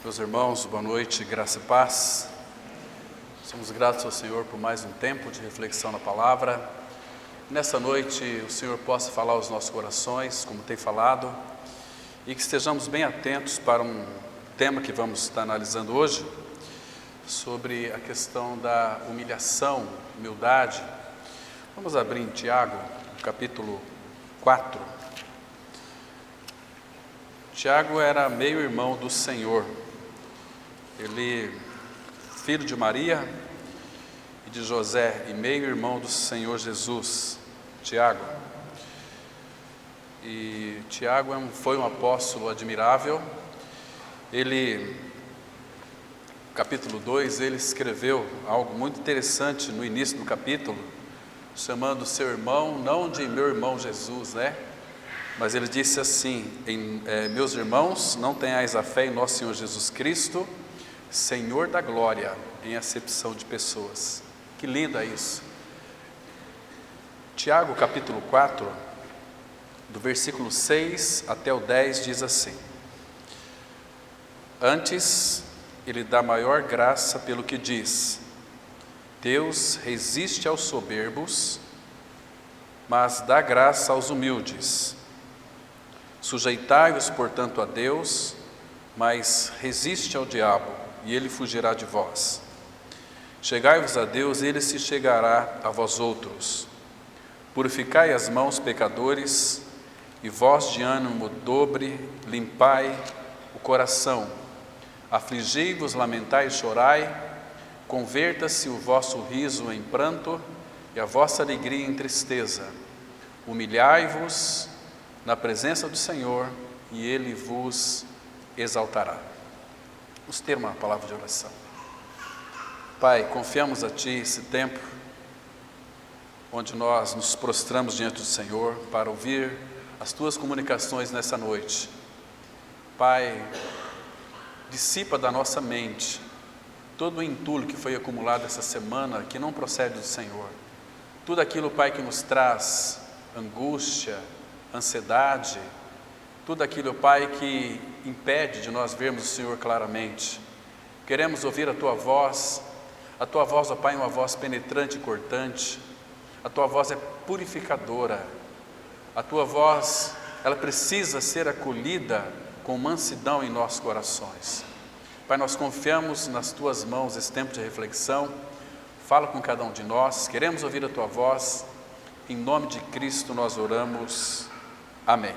Meus irmãos, boa noite, graça e paz. Somos gratos ao Senhor por mais um tempo de reflexão na palavra. Nessa noite o Senhor possa falar aos nossos corações, como tem falado, e que estejamos bem atentos para um tema que vamos estar analisando hoje, sobre a questão da humilhação, humildade. Vamos abrir em Tiago, capítulo 4. Tiago era meio-irmão do Senhor. Ele, filho de Maria e de José, e meio-irmão do Senhor Jesus, Tiago. E Tiago foi um apóstolo admirável. Ele, capítulo 2, ele escreveu algo muito interessante no início do capítulo, chamando seu irmão, não de meu irmão Jesus, mas ele disse assim, meus irmãos, não tenhais a fé em nosso Senhor Jesus Cristo, Senhor da glória, em acepção de pessoas. Que lindo é isso. Tiago capítulo 4, do versículo 6 até o 10 diz assim: Antes ele dá maior graça pelo que diz: Deus resiste aos soberbos, mas dá graça aos humildes. Sujeitai-vos, portanto, a Deus, mas resiste ao diabo, e ele fugirá de vós. Chegai-vos a Deus, e ele se chegará a vós outros. Purificai as mãos, pecadores, e vós de ânimo dobre, limpai o coração. Afligi-vos, lamentai e chorai, converta-se o vosso riso em pranto, e a vossa alegria em tristeza. Humilhai-vos na presença do Senhor, e ele vos exaltará. Vamos ter uma palavra de oração. Pai, confiamos a Ti esse tempo, onde nós nos prostramos diante do Senhor para ouvir as Tuas comunicações nessa noite. Pai, dissipa da nossa mente todo o entulho que foi acumulado essa semana, que não procede do Senhor. Tudo aquilo, Pai, que nos traz angústia, ansiedade, tudo aquilo, Pai, que impede de nós vermos o Senhor claramente. Queremos ouvir a Tua voz, ó Pai, é uma voz penetrante e cortante. A Tua voz é purificadora. A Tua voz, ela precisa ser acolhida com mansidão em nossos corações. Pai, nós confiamos nas Tuas mãos esse tempo de reflexão. Fala com cada um de nós, queremos ouvir a Tua voz. Em nome de Cristo nós oramos. Amém.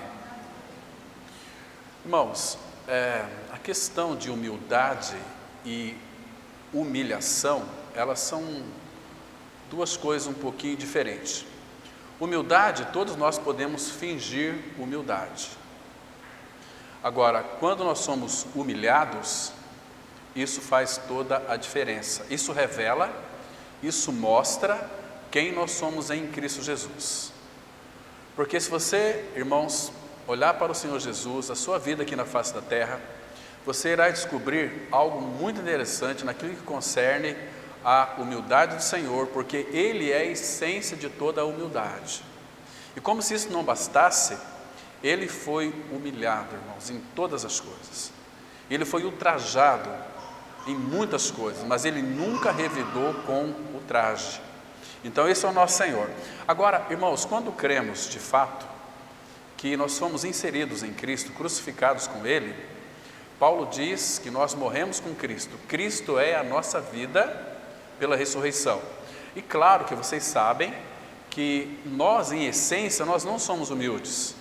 Irmãos, a questão de humildade e humilhação, elas são duas coisas um pouquinho diferentes. Humildade, todos nós podemos fingir humildade. Agora, quando nós somos humilhados, isso faz toda a diferença. Isso revela, isso mostra quem nós somos em Cristo Jesus. Porque se você, irmãos, olhar para o Senhor Jesus, a sua vida aqui na face da terra, você irá descobrir algo muito interessante naquilo que concerne a humildade do Senhor, porque Ele é a essência de toda a humildade. E como se isso não bastasse, Ele foi humilhado, irmãos, em todas as coisas. Ele foi ultrajado em muitas coisas, mas Ele nunca revidou com o traje. Então esse é o nosso Senhor. Agora, irmãos, quando cremos de fato que nós fomos inseridos em Cristo, crucificados com Ele, Paulo diz que nós morremos com Cristo. Cristo é a nossa vida pela ressurreição. E claro que vocês sabem que nós, em essência, nós não somos humildes.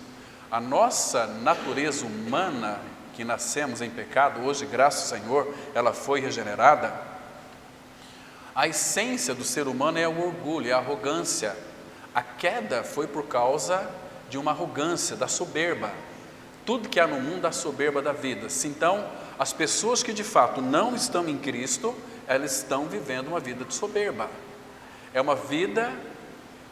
A nossa natureza humana, que nascemos em pecado, hoje, graças ao Senhor, ela foi regenerada. A essência do ser humano é o orgulho, é a arrogância. A queda foi por causa de uma arrogância, da soberba. Tudo que há no mundo é a soberba da vida. Então, as pessoas que de fato não estão em Cristo, elas estão vivendo uma vida de soberba. É uma vida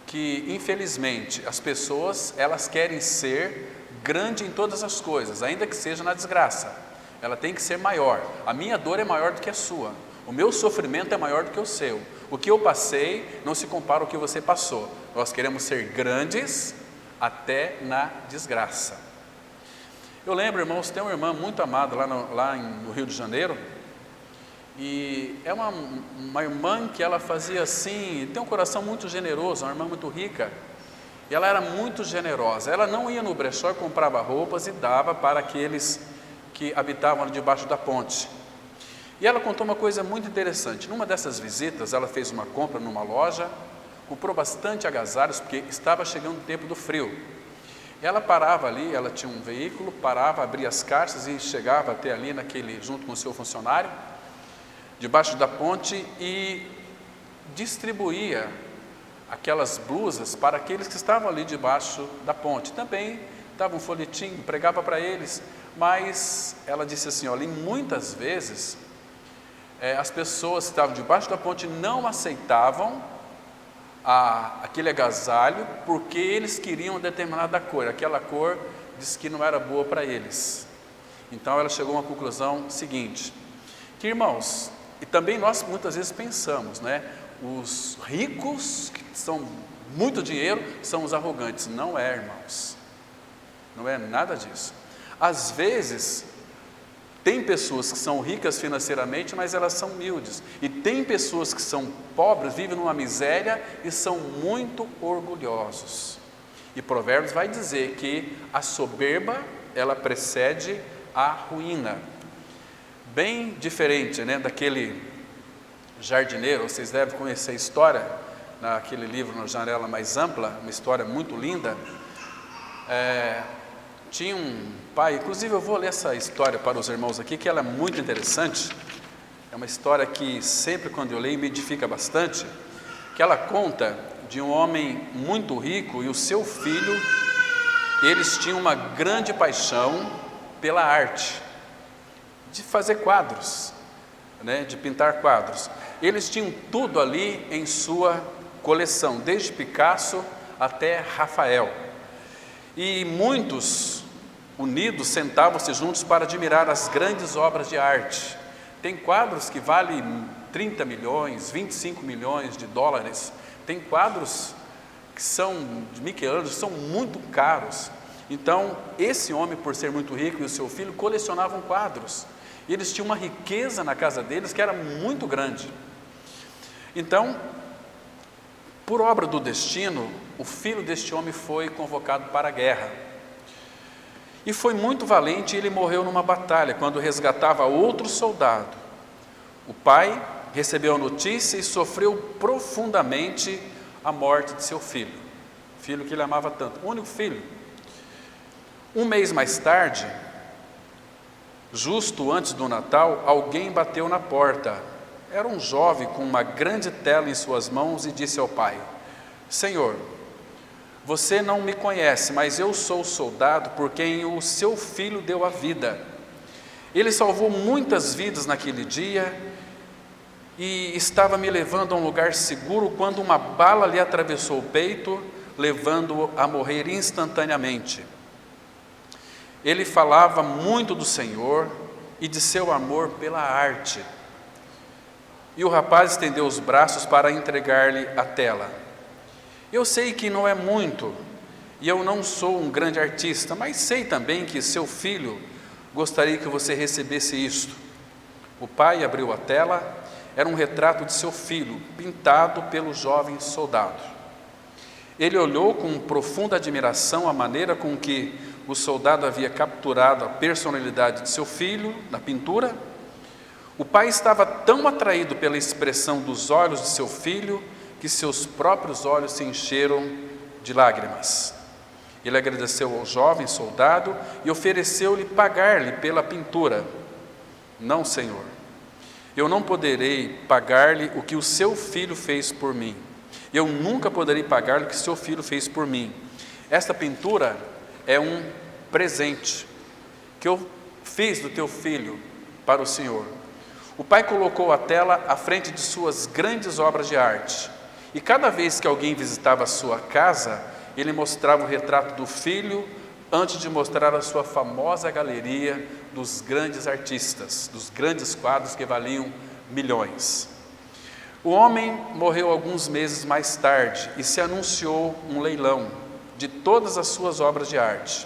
que, infelizmente, as pessoas, elas querem ser grande em todas as coisas, ainda que seja na desgraça. Ela tem que ser maior. A minha dor é maior do que a sua. O meu sofrimento é maior do que o seu. O que eu passei não se compara ao que você passou. Nós queremos ser grandes até na desgraça. Eu lembro, irmãos, tem uma irmã muito amada lá no Rio de Janeiro, e é uma irmã que ela fazia assim, tem um coração muito generoso, uma irmã muito rica, e ela era muito generosa. Ela não ia no brechó e comprava roupas e dava para aqueles que habitavam debaixo da ponte. E ela contou uma coisa muito interessante. Numa dessas visitas, ela fez uma compra numa loja, comprou bastante agasalhos, porque estava chegando o tempo do frio. Ela parava ali, ela tinha um veículo, parava, abria as caixas e chegava até ali, junto com o seu funcionário, debaixo da ponte, e distribuía aquelas blusas para aqueles que estavam ali debaixo da ponte. Também dava um folhetim, pregava para eles, mas ela disse assim, olha, muitas vezes as pessoas que estavam debaixo da ponte não aceitavam aquele agasalho, porque eles queriam determinada cor, aquela cor disse que não era boa para eles. Então ela chegou a uma conclusão seguinte, que irmãos, e também nós muitas vezes pensamos, né? Os ricos, que são muito dinheiro, são os arrogantes. Não é, irmãos, não é nada disso. Às vezes, tem pessoas que são ricas financeiramente, mas elas são humildes. E tem pessoas que são pobres, vivem numa miséria e são muito orgulhosos. E Provérbios vai dizer que a soberba, ela precede a ruína. Bem diferente, né, daquele jardineiro. Vocês devem conhecer a história, naquele livro Na Janela Mais Ampla, uma história muito linda. Tinha um pai, inclusive eu vou ler essa história para os irmãos aqui, que ela é muito interessante. É uma história que sempre quando eu leio me edifica bastante, que ela conta de um homem muito rico e o seu filho. Eles tinham uma grande paixão pela arte, de fazer quadros, né, de pintar quadros. Eles tinham tudo ali em sua coleção, desde Picasso até Rafael. E muitos unidos sentavam-se juntos para admirar as grandes obras de arte. Tem quadros que valem 30 milhões, 25 milhões de dólares. Tem quadros que são de Michelangelo, são muito caros. Então, esse homem, por ser muito rico, e o seu filho colecionavam quadros. E eles tinham uma riqueza na casa deles que era muito grande. Então, por obra do destino, o filho deste homem foi convocado para a guerra. E foi muito valente, e ele morreu numa batalha, quando resgatava outro soldado. O pai recebeu a notícia e sofreu profundamente a morte de seu filho. Filho que ele amava tanto, o único filho. Um mês mais tarde, justo antes do Natal, alguém bateu na porta. Era um jovem com uma grande tela em suas mãos e disse ao pai: Senhor, você não me conhece, mas eu sou o soldado por quem o seu filho deu a vida. Ele salvou muitas vidas naquele dia e estava me levando a um lugar seguro quando uma bala lhe atravessou o peito, levando-o a morrer instantaneamente. Ele falava muito do Senhor e de seu amor pela arte. E o rapaz estendeu os braços para entregar-lhe a tela. Eu sei que não é muito, e eu não sou um grande artista, mas sei também que seu filho gostaria que você recebesse isto. O pai abriu a tela, era um retrato de seu filho, pintado pelo jovem soldado. Ele olhou com profunda admiração a maneira com que o soldado havia capturado a personalidade de seu filho na pintura. O pai estava tão atraído pela expressão dos olhos de seu filho que seus próprios olhos se encheram de lágrimas. Ele agradeceu ao jovem soldado e ofereceu-lhe pagar-lhe pela pintura. Não, senhor, eu não poderei pagar-lhe o que o seu filho fez por mim. Eu nunca poderei pagar-lhe o que seu filho fez por mim. Esta pintura é um presente que eu fiz do teu filho para o Senhor. O pai colocou a tela à frente de suas grandes obras de arte. E cada vez que alguém visitava a sua casa, ele mostrava o retrato do filho antes de mostrar a sua famosa galeria dos grandes artistas, dos grandes quadros que valiam milhões. O homem morreu alguns meses mais tarde e se anunciou um leilão de todas as suas obras de arte.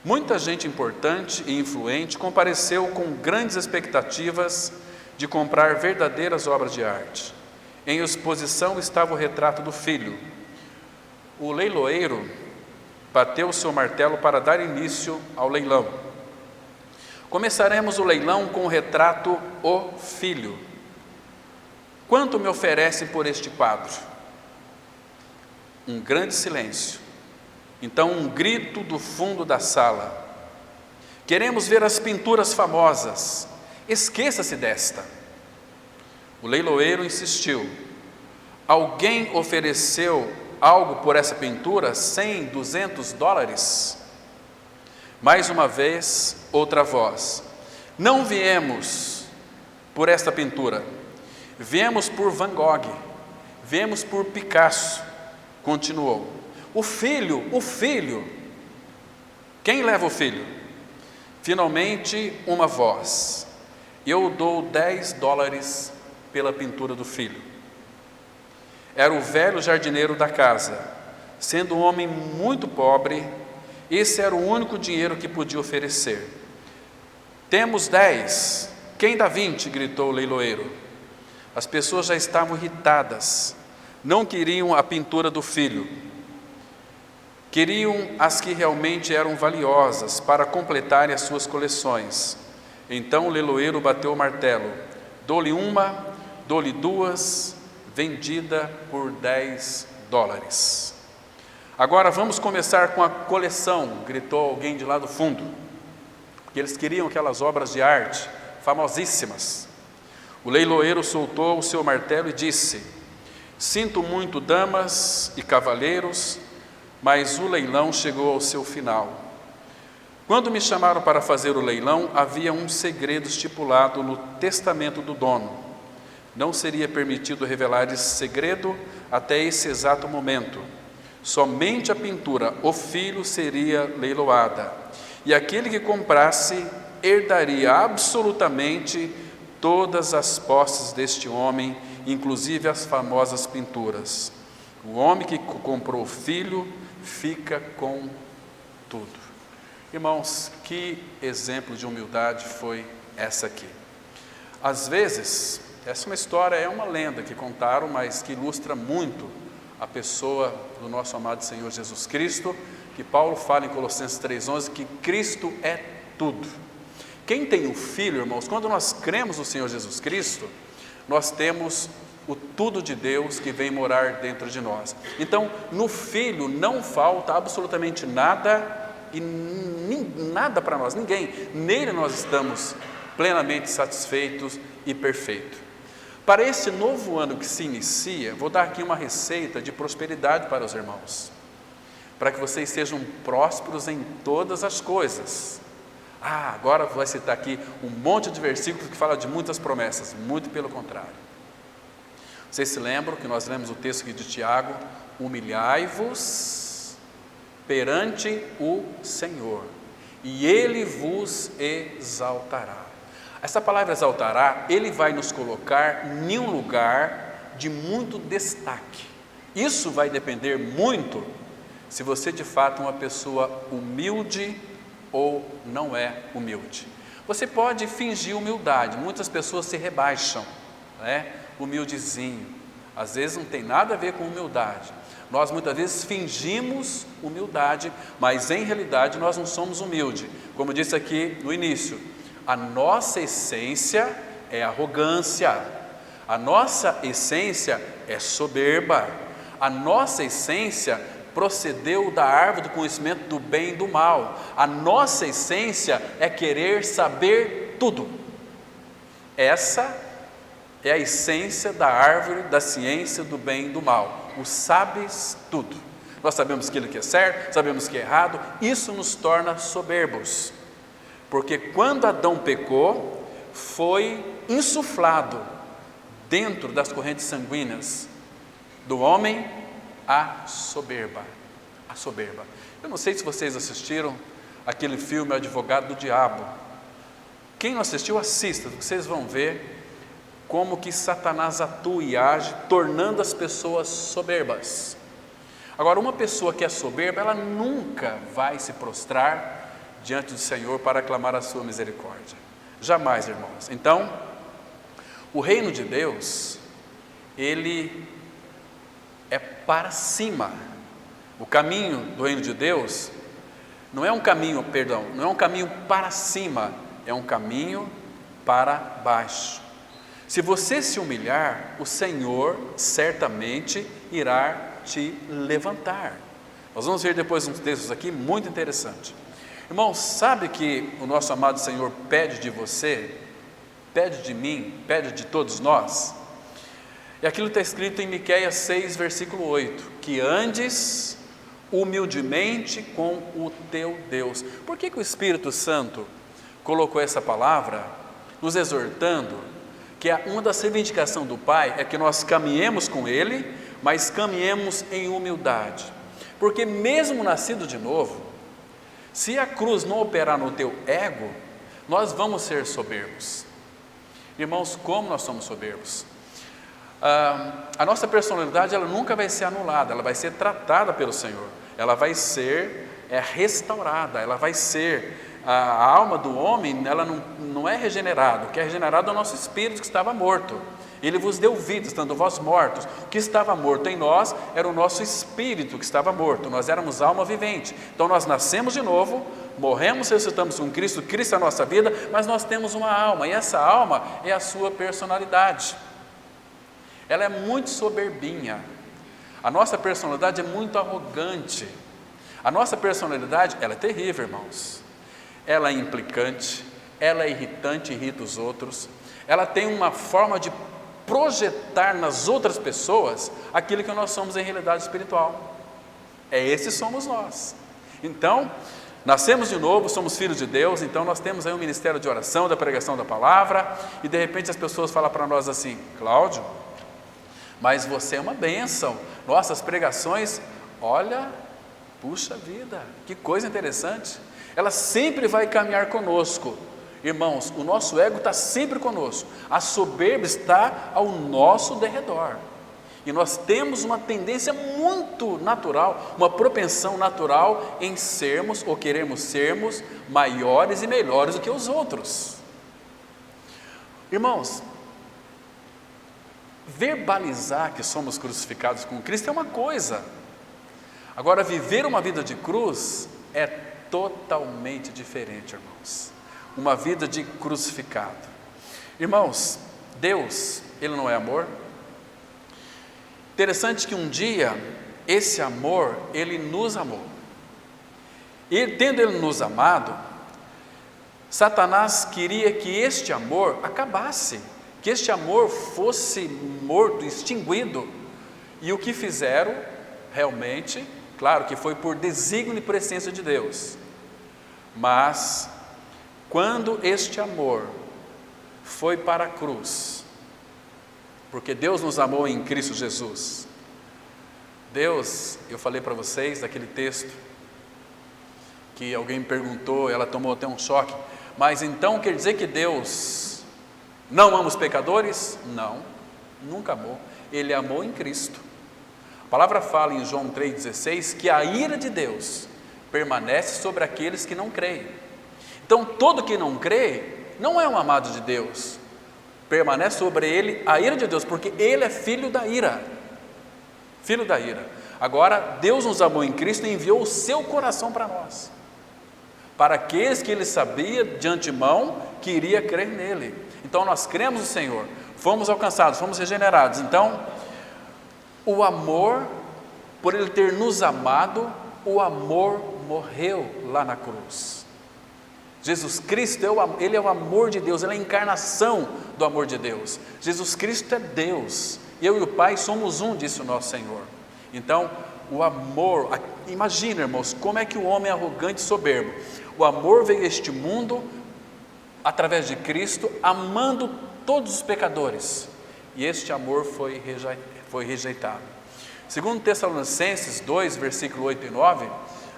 Muita gente importante e influente compareceu com grandes expectativas de comprar verdadeiras obras de arte. Em exposição estava o retrato do filho. O leiloeiro bateu o seu martelo para dar início ao leilão. Começaremos o leilão com o retrato O Filho. Quanto me oferecem por este quadro? Um grande silêncio. Então um grito do fundo da sala. Queremos ver as pinturas famosas. Esqueça-se desta. O leiloeiro insistiu. Alguém ofereceu algo por essa pintura? 100, 200 dólares? Mais uma vez, outra voz. Não viemos por esta pintura. Viemos por Van Gogh. Viemos por Picasso. Continuou. O filho. Quem leva o filho? Finalmente, uma voz. Eu dou 10 dólares pela pintura do filho. Era o velho jardineiro da casa. Sendo um homem muito pobre, esse era o único dinheiro que podia oferecer. Temos 10. Quem dá 20? Gritou o leiloeiro. As pessoas já estavam irritadas. Não queriam a pintura do filho. Queriam as que realmente eram valiosas para completarem as suas coleções. Então o leiloeiro bateu o martelo. Dou-lhe uma, dou-lhe duas, vendida por 10 dólares. Agora vamos começar com a coleção, gritou alguém de lá do fundo. Porque eles queriam aquelas obras de arte famosíssimas. O leiloeiro soltou o seu martelo e disse: sinto muito, damas e cavalheiros, mas o leilão chegou ao seu final. Quando me chamaram para fazer o leilão, havia um segredo estipulado no testamento do dono. Não seria permitido revelar esse segredo até esse exato momento. Somente a pintura, O Filho, seria leiloada. E aquele que comprasse herdaria absolutamente todas as posses deste homem, inclusive as famosas pinturas. O homem que comprou o filho fica com tudo. Irmãos, que exemplo de humildade foi essa aqui? Às vezes, essa é uma história, é uma lenda que contaram, mas que ilustra muito a pessoa do nosso amado Senhor Jesus Cristo, que Paulo fala em Colossenses 3,11, que Cristo é tudo. Quem tem o Filho, irmãos, quando nós cremos no Senhor Jesus Cristo, nós temos o tudo de Deus que vem morar dentro de nós. Então, no Filho não falta absolutamente nada, e nada para nós, ninguém. Nele nós estamos plenamente satisfeitos e perfeitos. Para este novo ano que se inicia, vou dar aqui uma receita de prosperidade para os irmãos, para que vocês sejam prósperos em todas as coisas. Agora vai citar aqui um monte de versículos que fala de muitas promessas, muito pelo contrário. Vocês se lembram que nós lemos o texto aqui de Tiago: humilhai-vos perante o Senhor, e Ele vos exaltará. Essa palavra exaltará, Ele vai nos colocar em um lugar de muito destaque. Isso vai depender muito se você de fato é uma pessoa humilde ou não é humilde. Você pode fingir humildade, muitas pessoas se rebaixam, humildezinho, às vezes não tem nada a ver com humildade. Nós muitas vezes fingimos humildade, mas em realidade nós não somos humildes. Como disse aqui no início, a nossa essência é arrogância, a nossa essência é soberba, a nossa essência procedeu da árvore do conhecimento do bem e do mal. A nossa essência é querer saber tudo. Essa é a essência da árvore da ciência do bem e do mal. O sabes tudo. Nós sabemos aquilo que é certo, sabemos que é errado. Isso nos torna soberbos. Porque quando Adão pecou, foi insuflado dentro das correntes sanguíneas do homem a soberba. A soberba. Eu não sei se vocês assistiram aquele filme O Advogado do Diabo. Quem não assistiu, assista, porque vocês vão ver como que Satanás atua e age, tornando as pessoas soberbas. Agora, uma pessoa que é soberba, ela nunca vai se prostrar diante do Senhor para clamar a sua misericórdia. Jamais, irmãos. Então, o reino de Deus, ele é para cima. O caminho do reino de Deus não é um caminho, não é um caminho para cima, é um caminho para baixo. Se você se humilhar, o Senhor certamente irá te levantar. Nós vamos ver depois uns textos aqui muito interessantes. Irmãos, sabe que o nosso amado Senhor pede de você, pede de mim, pede de todos nós? E aquilo está escrito em Miqueias 6, versículo 8, que andes humildemente com o teu Deus. Por que o Espírito Santo colocou essa palavra, nos exortando, que uma das reivindicações do Pai é que nós caminhemos com Ele, mas caminhemos em humildade. Porque mesmo nascido de novo, se a cruz não operar no teu ego, nós vamos ser soberbos. Irmãos, como nós somos soberbos? A nossa personalidade, ela nunca vai ser anulada, ela vai ser tratada pelo Senhor, ela vai ser restaurada, ela vai ser, a alma do homem, ela não é regenerada, o que é regenerado é o nosso espírito que estava morto. Ele vos deu vida, estando vós mortos. O que estava morto em nós era o nosso espírito que estava morto, nós éramos alma vivente. Então nós nascemos de novo, morremos, ressuscitamos com Cristo, Cristo é a nossa vida, mas nós temos uma alma, e essa alma é a sua personalidade. Ela é muito soberbinha, a nossa personalidade é muito arrogante, a nossa personalidade, ela é terrível, irmãos. Ela é implicante, ela é irritante, irrita os outros, ela tem uma forma de projetar nas outras pessoas aquilo que nós somos em realidade espiritual. Esses somos nós. Então, nascemos de novo, somos filhos de Deus, então nós temos aí um ministério de oração, da pregação da palavra, e de repente as pessoas falam para nós assim: Cláudio, mas você é uma bênção, nossas pregações, olha, puxa vida, que coisa interessante, ela sempre vai caminhar conosco. Irmãos, o nosso ego está sempre conosco, a soberba está ao nosso derredor, e nós temos uma tendência muito natural, uma propensão natural em sermos ou queremos sermos maiores e melhores do que os outros. Irmãos, verbalizar que somos crucificados com Cristo é uma coisa, agora viver uma vida de cruz é totalmente diferente, irmãos. Uma vida de crucificado. Irmãos, Deus, Ele não é amor? Interessante que um dia, esse amor, Ele nos amou. E tendo Ele nos amado, Satanás queria que este amor acabasse, que este amor fosse morto, extinguido. E o que fizeram, realmente, claro que foi por desígnio e presciência de Deus, mas quando este amor foi para a cruz, porque Deus nos amou em Cristo Jesus, Deus, eu falei para vocês daquele texto, que alguém me perguntou, ela tomou até um choque, mas então quer dizer que Deus não ama os pecadores? Não, nunca amou, Ele amou em Cristo. A palavra fala em João 3,16, que a ira de Deus permanece sobre aqueles que não creem. Então, todo que não crê, não é um amado de Deus, permanece sobre ele a ira de Deus, porque ele é filho da ira, filho da ira. Agora, Deus nos amou em Cristo e enviou o seu coração para nós, para aqueles que ele sabia de antemão que iria crer nele. Então, nós cremos no Senhor, fomos alcançados, fomos regenerados. Então, o amor, por ele ter nos amado, o amor morreu lá na cruz. Jesus Cristo, Ele é o amor de Deus, Ele é a encarnação do amor de Deus. Jesus Cristo é Deus, eu e o Pai somos um, disse o nosso Senhor. Então, o amor, imagina, irmãos, como é que o homem é arrogante e soberbo. O amor veio a este mundo, através de Cristo, amando todos os pecadores, e este amor foi rejeitado. Segundo Tessalonicenses 2, versículo 8 e 9,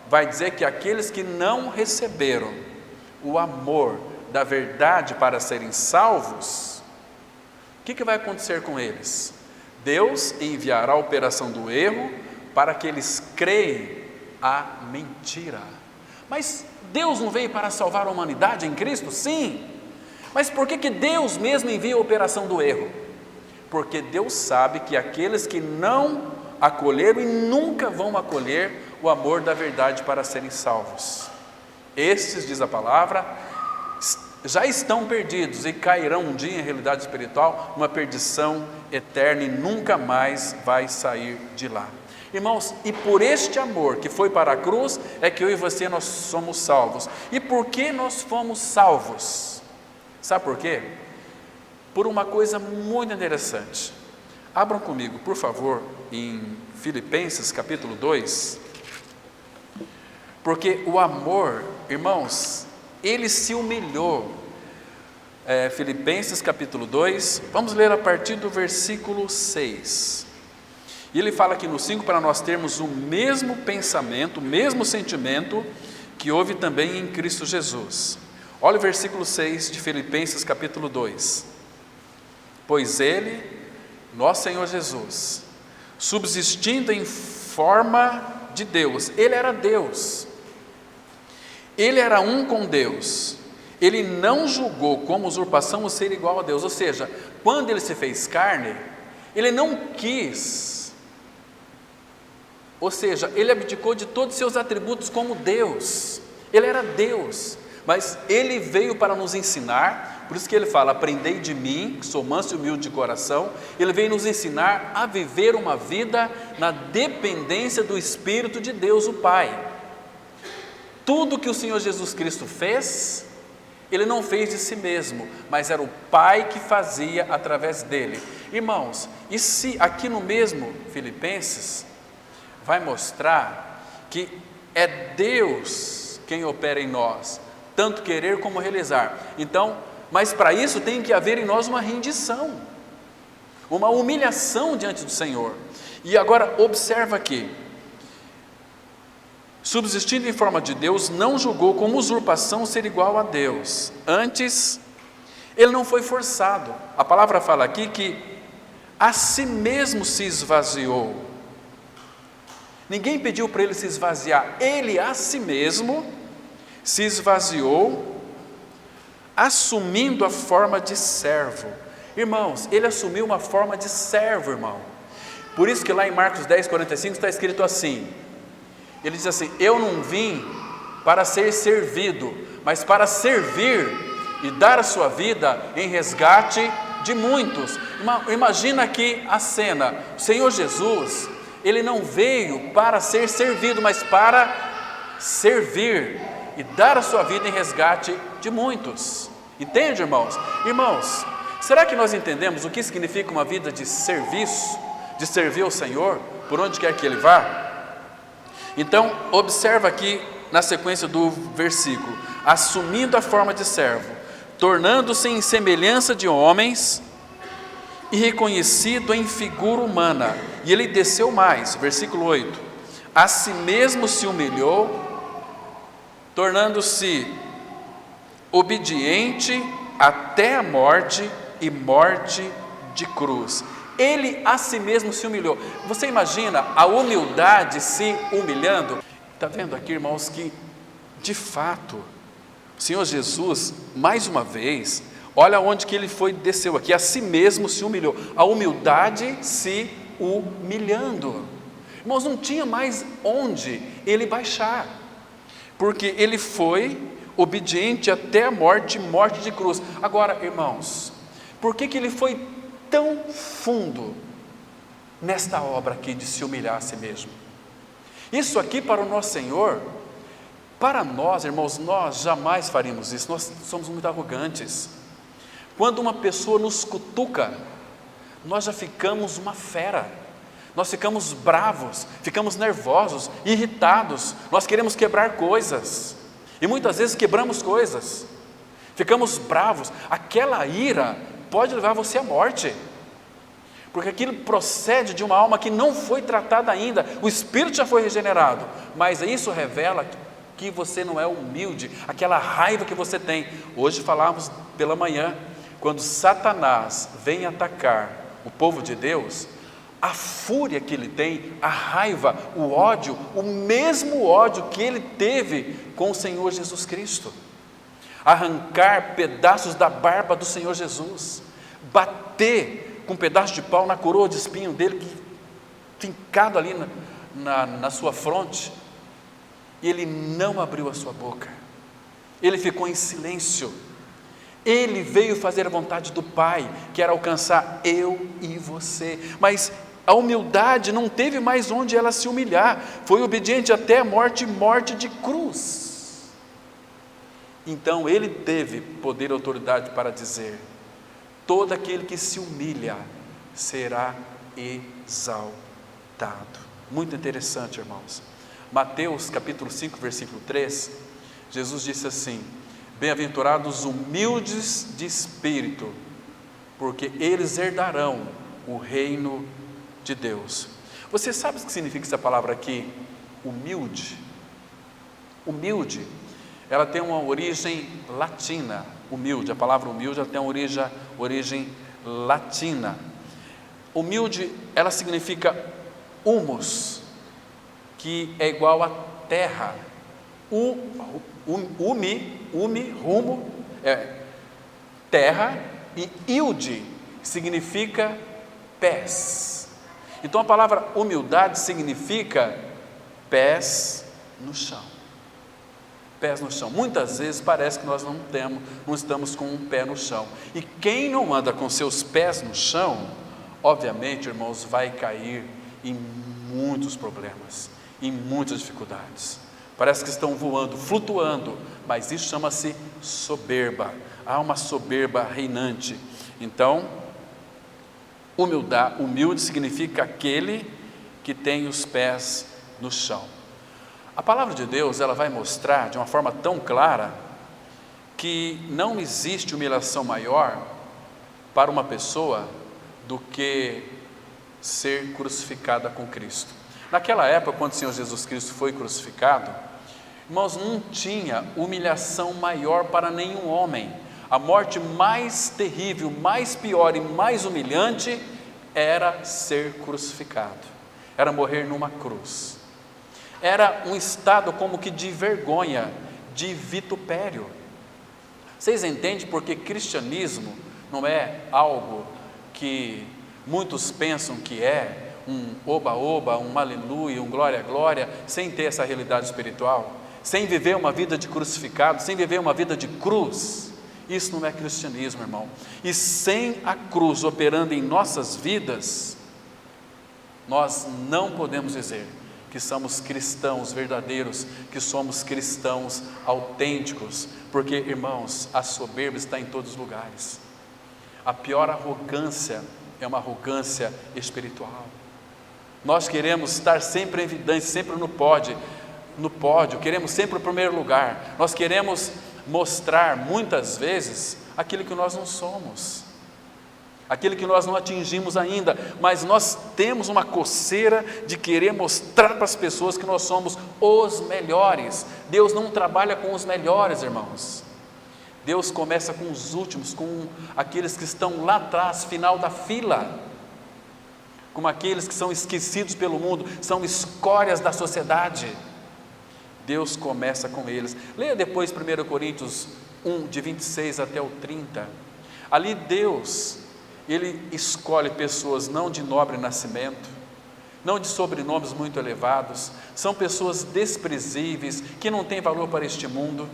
vai dizer que aqueles que não receberam o amor da verdade para serem salvos, o que vai acontecer com eles? Deus enviará a operação do erro para que eles creem a mentira. Mas Deus não veio para salvar a humanidade em Cristo? Sim. Mas por que Deus mesmo envia a operação do erro? Porque Deus sabe que aqueles que não acolheram e nunca vão acolher o amor da verdade para serem salvos, estes, diz a palavra, já estão perdidos e cairão um dia em realidade espiritual, uma perdição eterna e nunca mais vai sair de lá. Irmãos, e por este amor que foi para a cruz, é que eu e você nós somos salvos. E por que nós fomos salvos? Sabe por quê? Por uma coisa muito interessante. Abram comigo, por favor, em Filipenses capítulo 2, porque o amor, irmãos, ele se humilhou. Filipenses capítulo 2, vamos ler a partir do versículo 6. E ele fala aqui no 5 para nós termos o mesmo pensamento, o mesmo sentimento que houve também em Cristo Jesus. Olha o versículo 6 de Filipenses capítulo 2. Pois ele, nosso Senhor Jesus, subsistindo em forma de Deus, ele era Deus, ele era um com Deus, ele não julgou como usurpação o ser igual a Deus, ou seja, quando ele se fez carne, ele não quis, ou seja, ele abdicou de todos os seus atributos como Deus, ele era Deus, mas ele veio para nos ensinar, por isso que ele fala, aprendei de mim, que sou manso e humilde de coração, ele veio nos ensinar a viver uma vida na dependência do Espírito de Deus, o Pai. Tudo que o Senhor Jesus Cristo fez, ele não fez de si mesmo, mas era o Pai que fazia através dele. Irmãos, e se aqui no mesmo Filipenses, vai mostrar que é Deus quem opera em nós, tanto querer como realizar. Então, mas para isso tem que haver em nós uma rendição, uma humilhação diante do Senhor. E agora observa aqui, subsistindo em forma de Deus, não julgou como usurpação ser igual a Deus, antes, ele não foi forçado. A palavra fala aqui que a si mesmo se esvaziou. Ninguém pediu para ele se esvaziar, ele a si mesmo se esvaziou, assumindo a forma de servo. Irmãos, ele assumiu uma forma de servo, irmão. Por isso que lá em Marcos 10, 45 está escrito assim, ele diz assim, eu não vim para ser servido, mas para servir e dar a sua vida em resgate de muitos. Imagina aqui a cena, o Senhor Jesus, ele não veio para ser servido, mas para servir e dar a sua vida em resgate de muitos. Entende, irmãos? Irmãos, será que nós entendemos o que significa uma vida de serviço, de servir ao Senhor, por onde quer que Ele vá? Então, observa aqui na sequência do versículo, assumindo a forma de servo, tornando-se em semelhança de homens, e reconhecido em figura humana, e ele desceu mais, versículo 8, a si mesmo se humilhou, tornando-se obediente até a morte e morte de cruz. Ele a si mesmo se humilhou. Você imagina a humildade se humilhando? Está vendo aqui, irmãos, que de fato o Senhor Jesus, mais uma vez, olha onde que ele foi, desceu aqui, a si mesmo se humilhou, a humildade se humilhando. Irmãos, não tinha mais onde ele baixar, porque ele foi obediente até a morte, morte de cruz. Agora, irmãos, por que ele foi tão fundo nesta obra aqui de se humilhar a si mesmo? Isso aqui para o nosso Senhor, para nós, irmãos, nós jamais faríamos isso, nós somos muito arrogantes. Quando uma pessoa nos cutuca, nós já ficamos uma fera, nós ficamos bravos, ficamos nervosos, irritados, nós queremos quebrar coisas, e muitas vezes quebramos coisas, ficamos bravos, aquela ira pode levar você à morte, porque aquilo procede de uma alma que não foi tratada ainda, o espírito já foi regenerado, mas isso revela que você não é humilde, aquela raiva que você tem. Hoje falávamos pela manhã, quando Satanás vem atacar o povo de Deus, a fúria que ele tem, a raiva, o ódio, o mesmo ódio que ele teve com o Senhor Jesus Cristo. Arrancar pedaços da barba do Senhor Jesus, bater com um pedaço de pau na coroa de espinho dele, fincado ali na sua fronte, e ele não abriu a sua boca, ele ficou em silêncio. Ele veio fazer a vontade do Pai, que era alcançar eu e você, mas a humildade não teve mais onde ela se humilhar, foi obediente até a morte, morte de cruz. Então ele teve poder e autoridade para dizer: todo aquele que se humilha será exaltado. Muito interessante, irmãos. Mateus capítulo 5, versículo 3, Jesus disse assim: bem-aventurados os humildes de espírito, porque eles herdarão o reino de Deus. Você sabe o que significa essa palavra aqui? Humilde. Humilde, ela tem uma origem latina. Humilde, a palavra humilde, ela tem uma origem latina. Humilde, ela significa humus, que é igual a terra. Rumo, terra, e ilde significa pés. Então a palavra humildade significa pés no chão. Pés no chão. Muitas vezes parece que nós não estamos com um pé no chão. E quem não anda com seus pés no chão, obviamente, irmãos, vai cair em muitos problemas, em muitas dificuldades. Parece que estão voando, flutuando, mas isso chama-se soberba. Há uma soberba reinante. Então, humilde significa aquele que tem os pés no chão. A palavra de Deus, ela vai mostrar de uma forma tão clara que não existe humilhação maior para uma pessoa do que ser crucificada com Cristo. Naquela época, quando o Senhor Jesus Cristo foi crucificado, irmãos, não tinha humilhação maior para nenhum homem. A morte mais terrível, mais pior e mais humilhante era ser crucificado, era morrer numa cruz. Era um estado como que de vergonha, de vitupério. Vocês entendem porque cristianismo não é algo que muitos pensam que é um oba-oba, um aleluia, um glória-glória, sem ter essa realidade espiritual, sem viver uma vida de crucificado, sem viver uma vida de cruz. Isso não é cristianismo, irmão. E sem a cruz operando em nossas vidas, nós não podemos dizer que somos cristãos verdadeiros, que somos cristãos autênticos, porque, irmãos, a soberba está em todos os lugares. A pior arrogância é uma arrogância espiritual. Nós queremos estar sempre em evidência, sempre no pódio, queremos sempre o primeiro lugar. Nós queremos mostrar muitas vezes aquilo que nós não somos, aquilo que nós não atingimos ainda, mas nós temos uma coceira de querer mostrar para as pessoas que nós somos os melhores. Deus não trabalha com os melhores, irmãos. Deus começa com os últimos, com aqueles que estão lá atrás, final da fila, como aqueles que são esquecidos pelo mundo, são escórias da sociedade. Deus começa com eles. Leia depois 1 Coríntios 1, de 26 até o 30. Ali Deus, Ele escolhe pessoas não de nobre nascimento, não de sobrenomes muito elevados, são pessoas desprezíveis, que não têm valor para este mundo,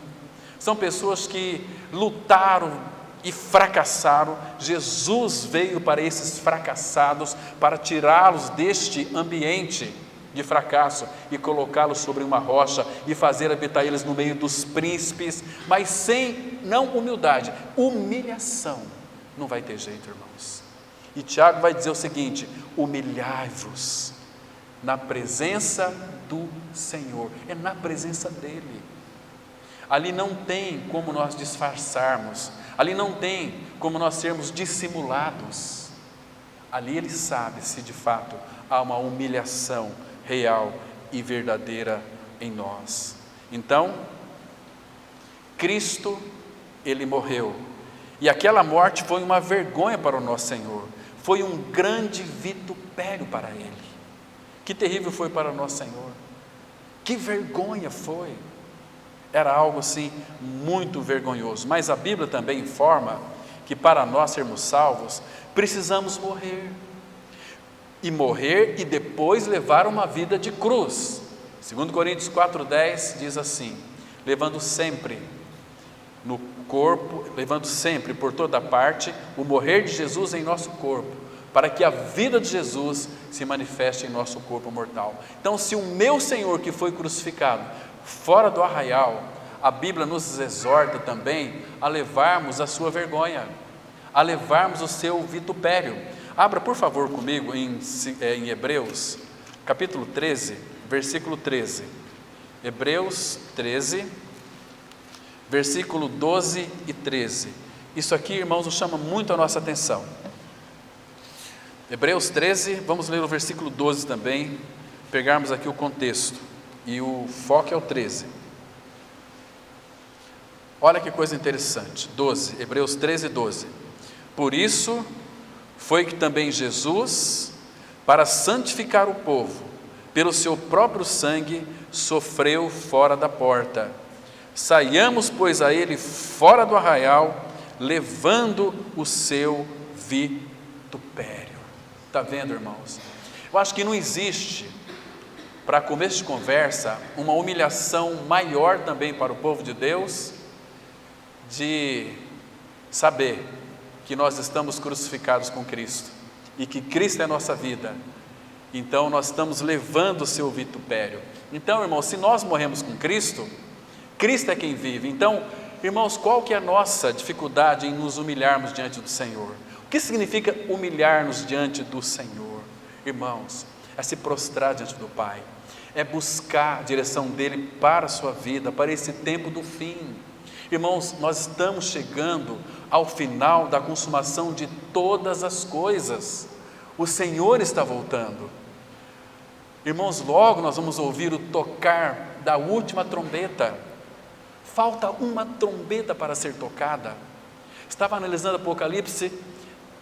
são pessoas que lutaram e fracassaram. Jesus veio para esses fracassados, para tirá-los deste ambiente de fracasso e colocá-los sobre uma rocha e fazer habitar eles no meio dos príncipes, mas sem, não humildade, humilhação. Não vai ter jeito, irmãos. E Tiago vai dizer o seguinte: humilhai-vos na presença do Senhor, é na presença dEle. Ali não tem como nós disfarçarmos, ali não tem como nós sermos dissimulados. Ali Ele sabe se de fato há uma humilhação real e verdadeira em nós. Então, Cristo, Ele morreu, e aquela morte foi uma vergonha para o nosso Senhor, foi um grande vitupério para ele. Que terrível foi para nosso Senhor, que vergonha foi, era algo assim muito vergonhoso. Mas a Bíblia também informa que para nós sermos salvos, precisamos morrer, e depois levar uma vida de cruz. 2 Coríntios 4,10 diz assim: levando sempre no corpo, levando sempre por toda parte o morrer de Jesus em nosso corpo, para que a vida de Jesus se manifeste em nosso corpo mortal. Então, se o meu Senhor que foi crucificado fora do arraial, a Bíblia nos exorta também a levarmos a sua vergonha, a levarmos o seu vitupério. Abra por favor comigo em Hebreus, capítulo 13, versículo 13. Hebreus 13, versículo 12 e 13. Isso aqui, irmãos, nos chama muito a nossa atenção. Hebreus 13, vamos ler o versículo 12 também, pegarmos aqui o contexto, e o foco é o 13. Olha que coisa interessante, 12, Hebreus 13, 12. Por isso foi que também Jesus, para santificar o povo, pelo seu próprio sangue, sofreu fora da porta. Saiamos, pois, a ele fora do arraial, levando o seu vitupério. Está vendo, irmãos? Eu acho que não existe, para começo de conversa, uma humilhação maior também para o povo de Deus, de saber que nós estamos crucificados com Cristo, e que Cristo é a nossa vida. Então nós estamos levando o seu vitupério. Então, irmãos, se nós morremos com Cristo, Cristo é quem vive. Então, irmãos, qual que é a nossa dificuldade em nos humilharmos diante do Senhor? O que significa humilhar-nos diante do Senhor? Irmãos, é se prostrar diante do Pai, é buscar a direção dEle para a sua vida, para esse tempo do fim. Irmãos, nós estamos chegando ao final da consumação de todas as coisas. O Senhor está voltando. Irmãos, logo nós vamos ouvir o tocar da última trombeta. Falta uma trombeta para ser tocada. Estava analisando Apocalipse,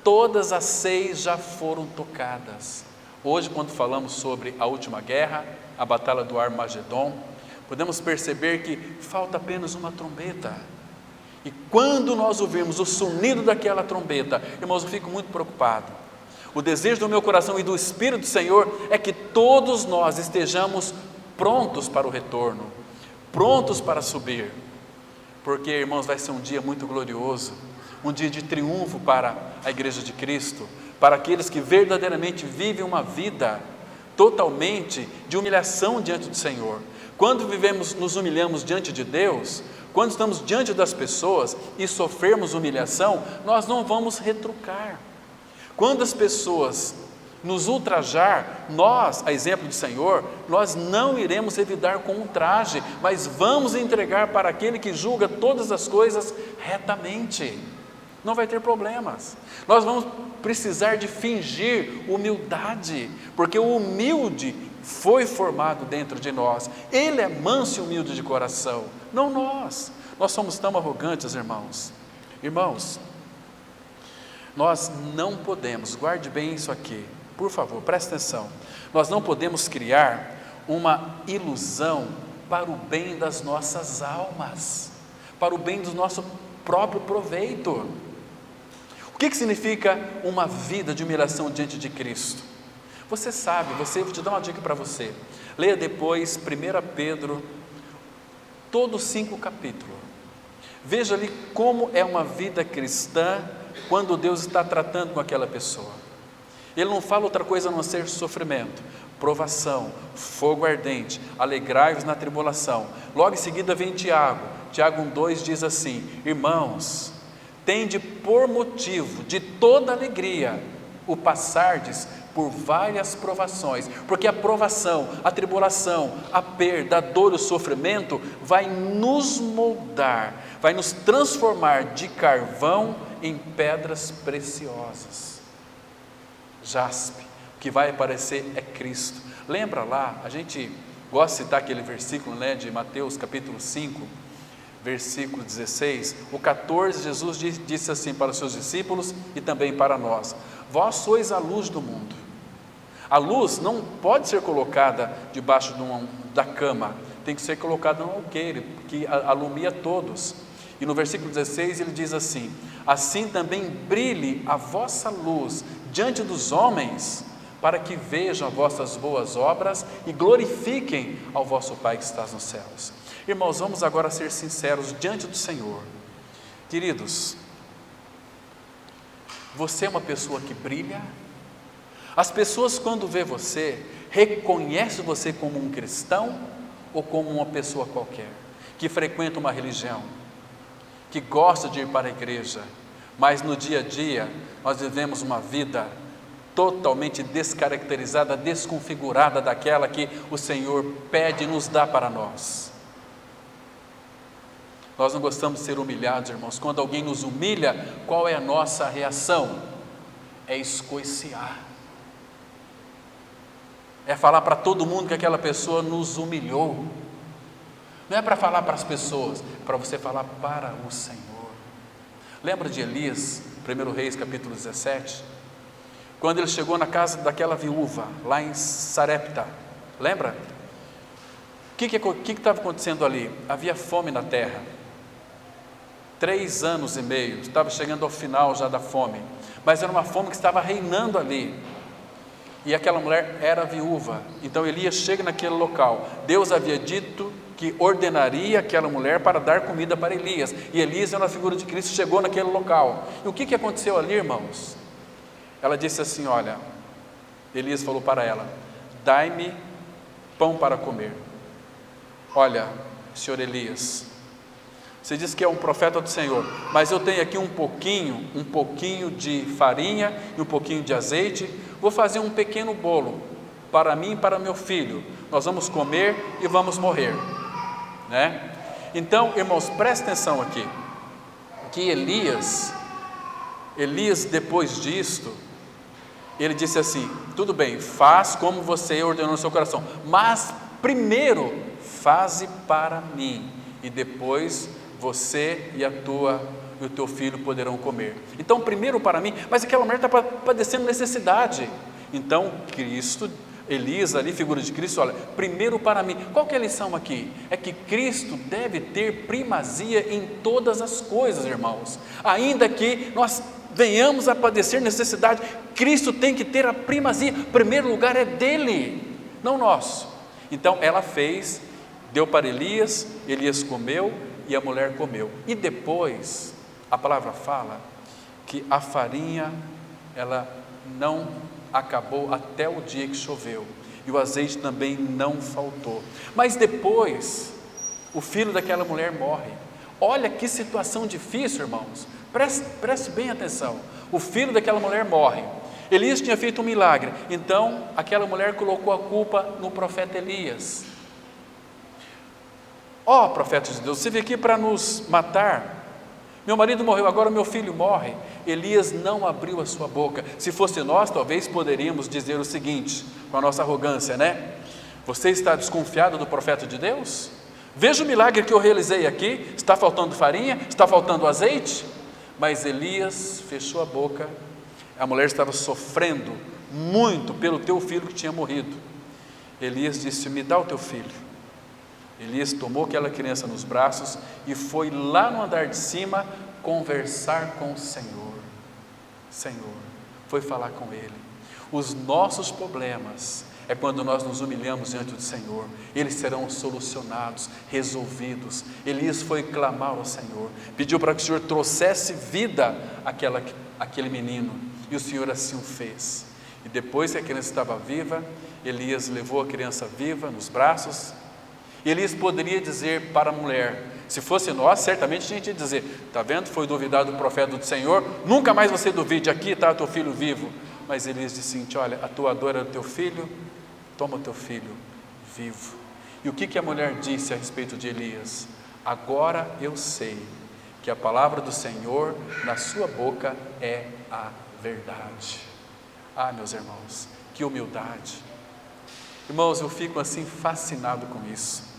todas as 6 já foram tocadas. Hoje, quando falamos sobre a última guerra, a batalha do Armagedon, podemos perceber que falta apenas uma trombeta. E quando nós ouvirmos o sonido daquela trombeta, irmãos, eu fico muito preocupado. O desejo do meu coração e do Espírito do Senhor é que todos nós estejamos prontos para o retorno, prontos para subir, porque, irmãos, vai ser um dia muito glorioso, um dia de triunfo para a Igreja de Cristo, para aqueles que verdadeiramente vivem uma vida totalmente de humilhação diante do Senhor. Quando nos humilhamos diante de Deus, quando estamos diante das pessoas e sofrermos humilhação, nós não vamos retrucar. Quando as pessoas nos ultrajar, nós, a exemplo do Senhor, nós não iremos revidar com um traje, mas vamos entregar para aquele que julga todas as coisas retamente. Não vai ter problemas. Nós vamos precisar de fingir humildade, porque o humilde foi formado dentro de nós. Ele é manso e humilde de coração, não nós. Nós somos tão arrogantes, irmãos. Irmãos, nós não podemos, guarde bem isso aqui, por favor, preste atenção. Nós não podemos criar uma ilusão para o bem das nossas almas, para o bem do nosso próprio proveito. O que significa uma vida de humilhação diante de Cristo? Você sabe, vou te dar uma dica para você. Leia depois 1 Pedro, todos 5 capítulos. Veja ali como é uma vida cristã quando Deus está tratando com aquela pessoa. Ele não fala outra coisa a não ser sofrimento, provação, fogo ardente, alegrai-vos na tribulação. Logo em seguida vem Tiago 1,2 diz assim: irmãos, tende por motivo de toda alegria o passardes por várias provações, porque a provação, a tribulação, a perda, a dor, o sofrimento vai nos moldar, vai nos transformar de carvão em pedras preciosas. Jaspe, o que vai aparecer é Cristo. Lembra lá, a gente gosta de citar aquele versículo, né, de Mateus capítulo 5, versículo 16, o 14, Jesus disse assim para os seus discípulos e também para nós: vós sois a luz do mundo. A luz não pode ser colocada debaixo da cama, tem que ser colocada no alqueire, que alumia todos. E no versículo 16 ele diz assim: assim também brilhe a vossa luz diante dos homens, para que vejam as vossas boas obras e glorifiquem ao vosso Pai que está nos céus. Irmãos, vamos agora ser sinceros diante do Senhor. Queridos, você é uma pessoa que brilha? As pessoas, quando vê você, reconhecem você como um cristão ou como uma pessoa qualquer, que frequenta uma religião, que gosta de ir para a igreja, mas no dia a dia nós vivemos uma vida totalmente descaracterizada, desconfigurada daquela que o Senhor pede e nos dá para nós. Nós não gostamos de ser humilhados, irmãos. Quando alguém nos humilha, qual é a nossa reação? É escoiciar, é falar para todo mundo que aquela pessoa nos humilhou. Não é para falar para as pessoas, é para você falar para o Senhor. Lembra de Elias, 1 Reis capítulo 17? Quando ele chegou na casa daquela viúva, lá em Sarepta, lembra? O que estava acontecendo ali? Havia fome na terra, 3 anos e meio, estava chegando ao final já da fome, mas era uma fome que estava reinando ali, e aquela mulher era viúva. Então Elias chega naquele local, Deus havia dito que ordenaria aquela mulher para dar comida para Elias, e Elias era uma figura de Cristo, chegou naquele local, e o que aconteceu ali, irmãos? Ela disse assim: olha, Elias falou para ela: dai-me pão para comer. Olha, senhor Elias, você diz que é um profeta do Senhor, mas eu tenho aqui um pouquinho de farinha e um pouquinho de azeite, vou fazer um pequeno bolo para mim e para meu filho, nós vamos comer e vamos morrer, né? Então, irmãos, presta atenção aqui, que Elias depois disto, ele disse assim: tudo bem, faz como você ordenou no seu coração, mas primeiro faze para mim, e depois você e o teu filho poderão comer. Então primeiro para mim, mas aquela mulher está padecendo necessidade. Então Elias ali, figura de Cristo, olha, primeiro para mim. Qual que é a lição aqui? É que Cristo deve ter primazia em todas as coisas, irmãos. Ainda que nós venhamos a padecer necessidade, Cristo tem que ter a primazia. O primeiro lugar é dele, não nosso. Então ela fez, deu para Elias, Elias comeu e a mulher comeu. E depois, a palavra fala que a farinha, ela não acabou até o dia que choveu, e o azeite também não faltou. Mas depois, o filho daquela mulher morre. Olha que situação difícil, irmãos. Preste bem atenção. O filho daquela mulher morre. Elias tinha feito um milagre, então aquela mulher colocou a culpa no profeta Elias. Ó, profeta de Deus, você veio aqui para nos matar. Meu marido morreu, agora meu filho morre. Elias não abriu a sua boca. Se fosse nós, talvez poderíamos dizer o seguinte, com a nossa arrogância, né? Você está desconfiado do profeta de Deus? Veja o milagre que eu realizei aqui. Está faltando farinha? Está faltando azeite? Mas Elias fechou a boca. A mulher estava sofrendo muito pelo teu filho que tinha morrido. Elias disse: me dá o teu filho. Elias tomou aquela criança nos braços e foi lá no andar de cima conversar com o Senhor. Foi falar com Ele. Os nossos problemas é quando nós nos humilhamos diante do Senhor, eles serão solucionados, resolvidos. Elias foi clamar ao Senhor, pediu para que o Senhor trouxesse vida àquele menino, e o Senhor assim o fez. E depois que a criança estava viva, Elias levou a criança viva nos braços. Elias poderia dizer para a mulher, se fosse nós, certamente a gente ia dizer: está vendo, foi duvidado do profeta do Senhor, nunca mais você duvide, aqui está o teu filho vivo. Mas Elias disse assim: olha, a tua dor é o teu filho, toma o teu filho vivo. E o que a mulher disse a respeito de Elias? Agora eu sei que a palavra do Senhor na sua boca é a verdade. Ah, meus irmãos, que humildade. Irmãos, eu fico assim fascinado com isso.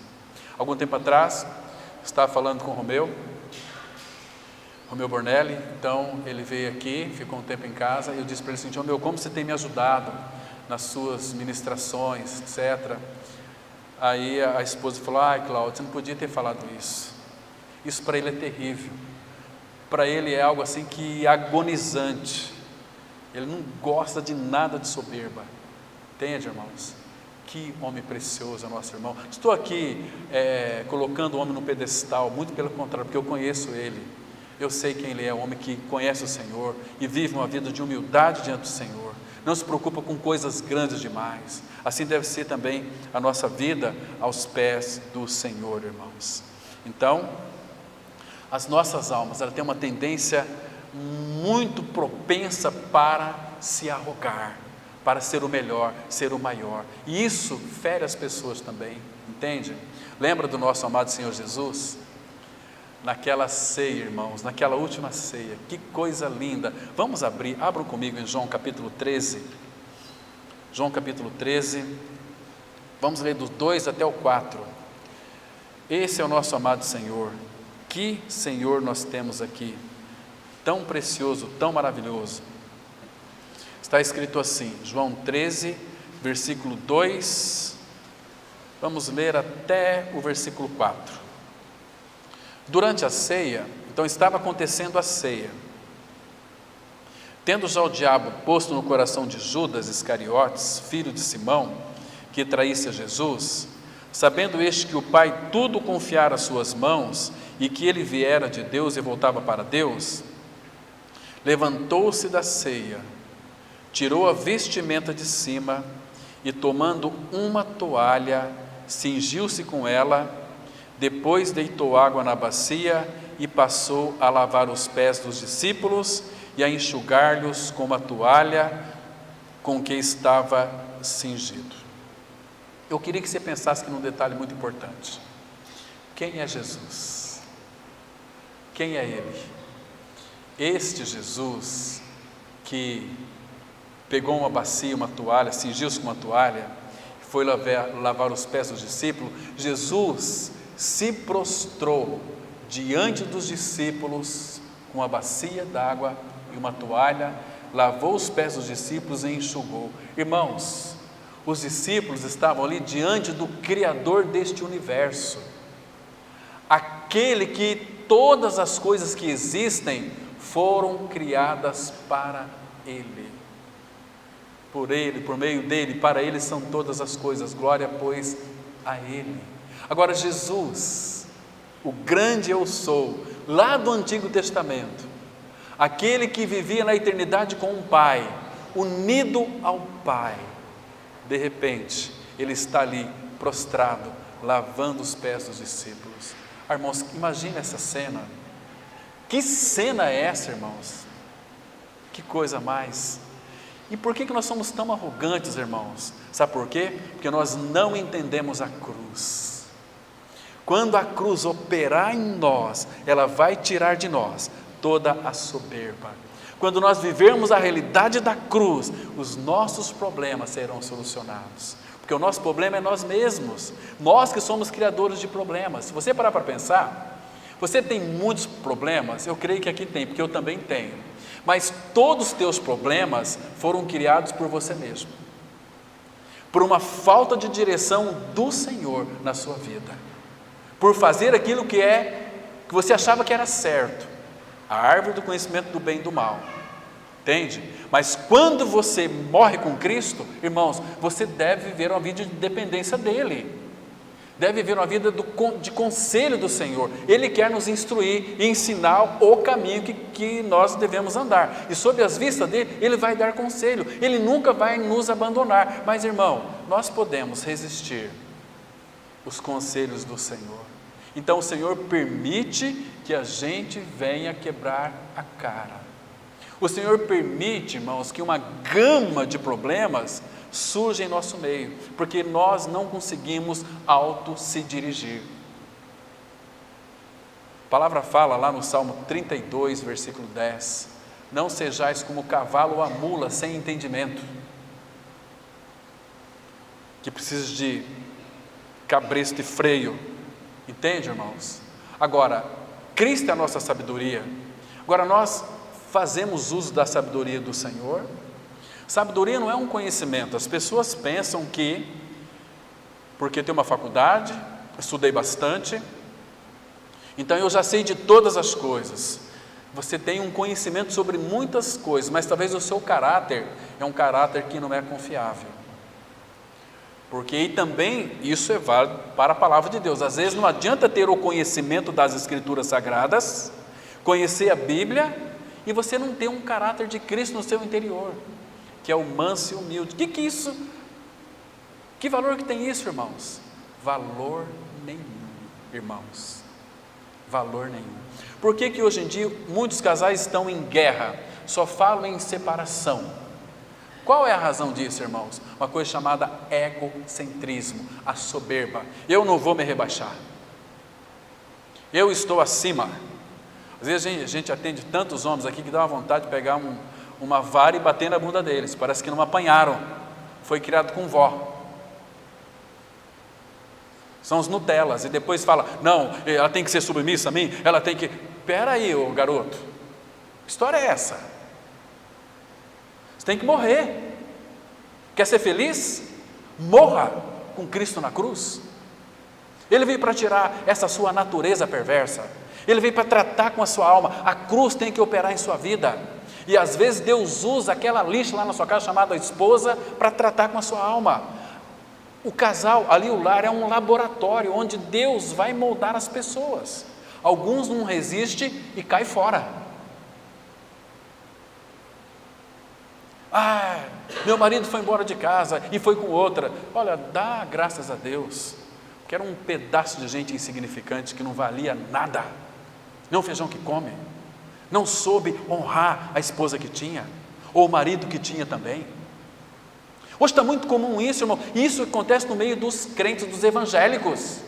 Algum tempo atrás, estava falando com o Romeu, Romeu Bornelli. Então ele veio aqui, ficou um tempo em casa, e eu disse para ele assim: Romeu, como você tem me ajudado nas suas ministrações, etc. Aí a esposa falou: ai, Cláudio, você não podia ter falado isso. Isso para ele é terrível. Para ele é algo assim que agonizante. Ele não gosta de nada de soberba. Entende, irmãos? Que homem precioso é nosso irmão. Estou aqui colocando o homem no pedestal, muito pelo contrário, porque eu conheço ele. Eu sei quem ele é, um homem que conhece o Senhor e vive uma vida de humildade diante do Senhor. Não se preocupa com coisas grandes demais. Assim deve ser também a nossa vida aos pés do Senhor, irmãos. Então, as nossas almas, ela tem uma tendência muito propensa para se arrogar, para ser o melhor, ser o maior. E isso fere as pessoas também, entende? Lembra do nosso amado Senhor Jesus? Naquela ceia, irmãos, naquela última ceia, que coisa linda. Vamos abram comigo em João capítulo 13. João capítulo 13, vamos ler do 2 até o 4. Esse é o nosso amado Senhor. Que Senhor nós temos aqui, tão precioso, tão maravilhoso. Está escrito assim, João 13, versículo 2, vamos ler até o versículo 4. Durante a ceia, então estava acontecendo a ceia. Tendo já o diabo posto no coração de Judas Iscariotes, filho de Simão, que traísse a Jesus, sabendo este que o Pai tudo confiara às suas mãos, e que ele viera de Deus e voltava para Deus, levantou-se da ceia, tirou a vestimenta de cima e, tomando uma toalha, cingiu-se com ela, depois deitou água na bacia e passou a lavar os pés dos discípulos e a enxugar-lhes com uma toalha com que estava cingido. Eu queria que você pensasse aqui num detalhe muito importante. Quem é Jesus? Quem é Ele? Este Jesus que pegou uma bacia, uma toalha, cingiu-se com uma toalha, foi lavar os pés dos discípulos. Jesus se prostrou diante dos discípulos com uma bacia d'água e uma toalha, lavou os pés dos discípulos e enxugou. Irmãos, os discípulos estavam ali diante do Criador deste universo, aquele que todas as coisas que existem foram criadas para Ele, por Ele, por meio dEle, para Ele são todas as coisas, glória pois a Ele. Agora Jesus, o grande eu sou, lá do Antigo Testamento, aquele que vivia na eternidade com o Pai, unido ao Pai, de repente, Ele está ali prostrado, lavando os pés dos discípulos. Irmãos, imagina essa cena. Que cena é essa, irmãos? Que coisa mais. E por que nós somos tão arrogantes, irmãos? Sabe por quê? Porque nós não entendemos a cruz. Quando a cruz operar em nós, ela vai tirar de nós toda a soberba. Quando nós vivermos a realidade da cruz, os nossos problemas serão solucionados. Porque o nosso problema é nós mesmos, nós que somos criadores de problemas. Se você parar para pensar, você tem muitos problemas, eu creio que aqui tem, porque eu também tenho, mas todos os teus problemas foram criados por você mesmo, por uma falta de direção do Senhor na sua vida, por fazer aquilo que você achava que era certo, a árvore do conhecimento do bem e do mal. Entende? Mas quando você morre com Cristo, irmãos, você deve viver uma vida de dependência dEle, deve viver uma vida de conselho do Senhor. Ele quer nos instruir e ensinar o caminho que nós devemos andar, e sob as vistas dEle, Ele vai dar conselho, Ele nunca vai nos abandonar. Mas irmão, nós podemos resistir os conselhos do Senhor. Então o Senhor permite que a gente venha quebrar a cara. O Senhor permite, irmãos, que uma gama de problemas surja em nosso meio, porque nós não conseguimos se dirigir. A palavra fala lá no Salmo 32, versículo 10, não sejais como o cavalo ou a mula sem entendimento, que precisa de cabresto e freio. Entende, irmãos? Agora, Cristo é a nossa sabedoria. Agora, nós fazemos uso da sabedoria do Senhor. Sabedoria não é um conhecimento. As pessoas pensam que, porque tem uma faculdade, estudei bastante, então eu já sei de todas as coisas. Você tem um conhecimento sobre muitas coisas, mas talvez o seu caráter é um caráter que não é confiável. Porque também isso é válido para a palavra de Deus. Às vezes não adianta ter o conhecimento das Escrituras Sagradas, conhecer a Bíblia, e você não ter um caráter de Cristo no seu interior, que é o manso e humilde. Que é isso? Que valor que tem isso, irmãos? Valor nenhum, irmãos. Valor nenhum. Por que hoje em dia muitos casais estão em guerra? Só falam em separação. Qual é a razão disso, irmãos? Uma coisa chamada egocentrismo, a soberba. Eu não vou me rebaixar. Eu estou acima. Às vezes a gente atende tantos homens aqui que dá uma vontade de pegar uma vara e bater na bunda deles. Parece que não apanharam. Foi criado com vó. São os Nutellas. E depois fala, não, ela tem que ser submissa a mim, ela tem que... Espera aí, ô garoto. Que história é essa? Você tem que morrer. Quer ser feliz? Morra com Cristo na cruz. Ele veio para tirar essa sua natureza perversa. Ele veio para tratar com a sua alma. A cruz tem que operar em sua vida. E às vezes Deus usa aquela lixa lá na sua casa chamada esposa para tratar com a sua alma. O casal, ali o lar é um laboratório onde Deus vai moldar as pessoas. Alguns não resistem e caem fora. Meu marido foi embora de casa e foi com outra. Olha, dá graças a Deus, que era um pedaço de gente insignificante que não valia nada. Não o feijão que come. Não soube honrar a esposa que tinha, ou o marido que tinha também. Hoje está muito comum isso, irmão. Isso acontece no meio dos crentes, dos evangélicos.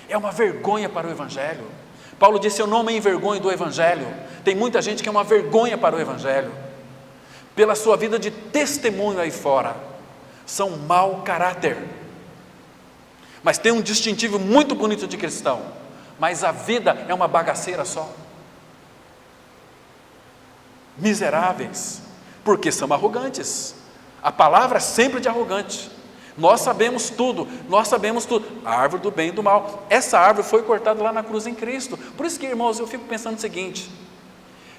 É uma vergonha para o evangelho. Paulo disse, eu não me envergonho do evangelho. Tem muita gente que é uma vergonha para o evangelho. Pela sua vida de testemunho aí fora. São mau caráter. Mas tem um distintivo muito bonito de cristão. Mas a vida é uma bagaceira só. Miseráveis. Porque são arrogantes. A palavra é sempre de arrogante. Nós sabemos tudo, a árvore do bem e do mal. Essa árvore foi cortada lá na cruz em Cristo. Por isso que, irmãos, eu fico pensando o seguinte: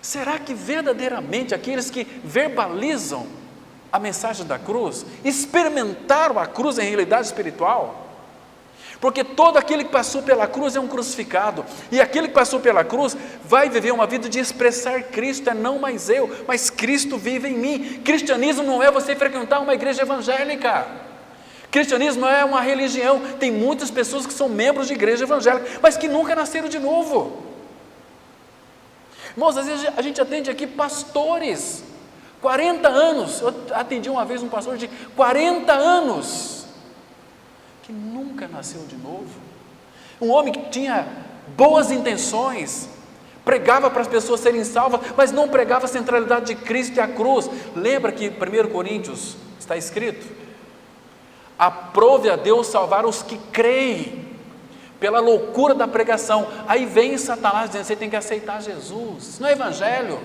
será que verdadeiramente aqueles que verbalizam a mensagem da cruz, experimentaram a cruz em realidade espiritual? Porque todo aquele que passou pela cruz é um crucificado, e aquele que passou pela cruz vai viver uma vida de expressar Cristo, é não mais eu, mas Cristo vive em mim. Cristianismo não é você frequentar uma igreja evangélica, cristianismo não é uma religião. Tem muitas pessoas que são membros de igreja evangélica, mas que nunca nasceram de novo. Irmãos, às vezes a gente atende aqui pastores, 40 anos, eu atendi uma vez um pastor de 40 anos, que nunca nasceu de novo, um homem que tinha boas intenções, pregava para as pessoas serem salvas, mas não pregava a centralidade de Cristo e a cruz. Lembra que em 1 Coríntios está escrito, aprove a Deus salvar os que creem, pela loucura da pregação. Aí vem Satanás dizendo, você tem que aceitar Jesus, isso não é evangelho.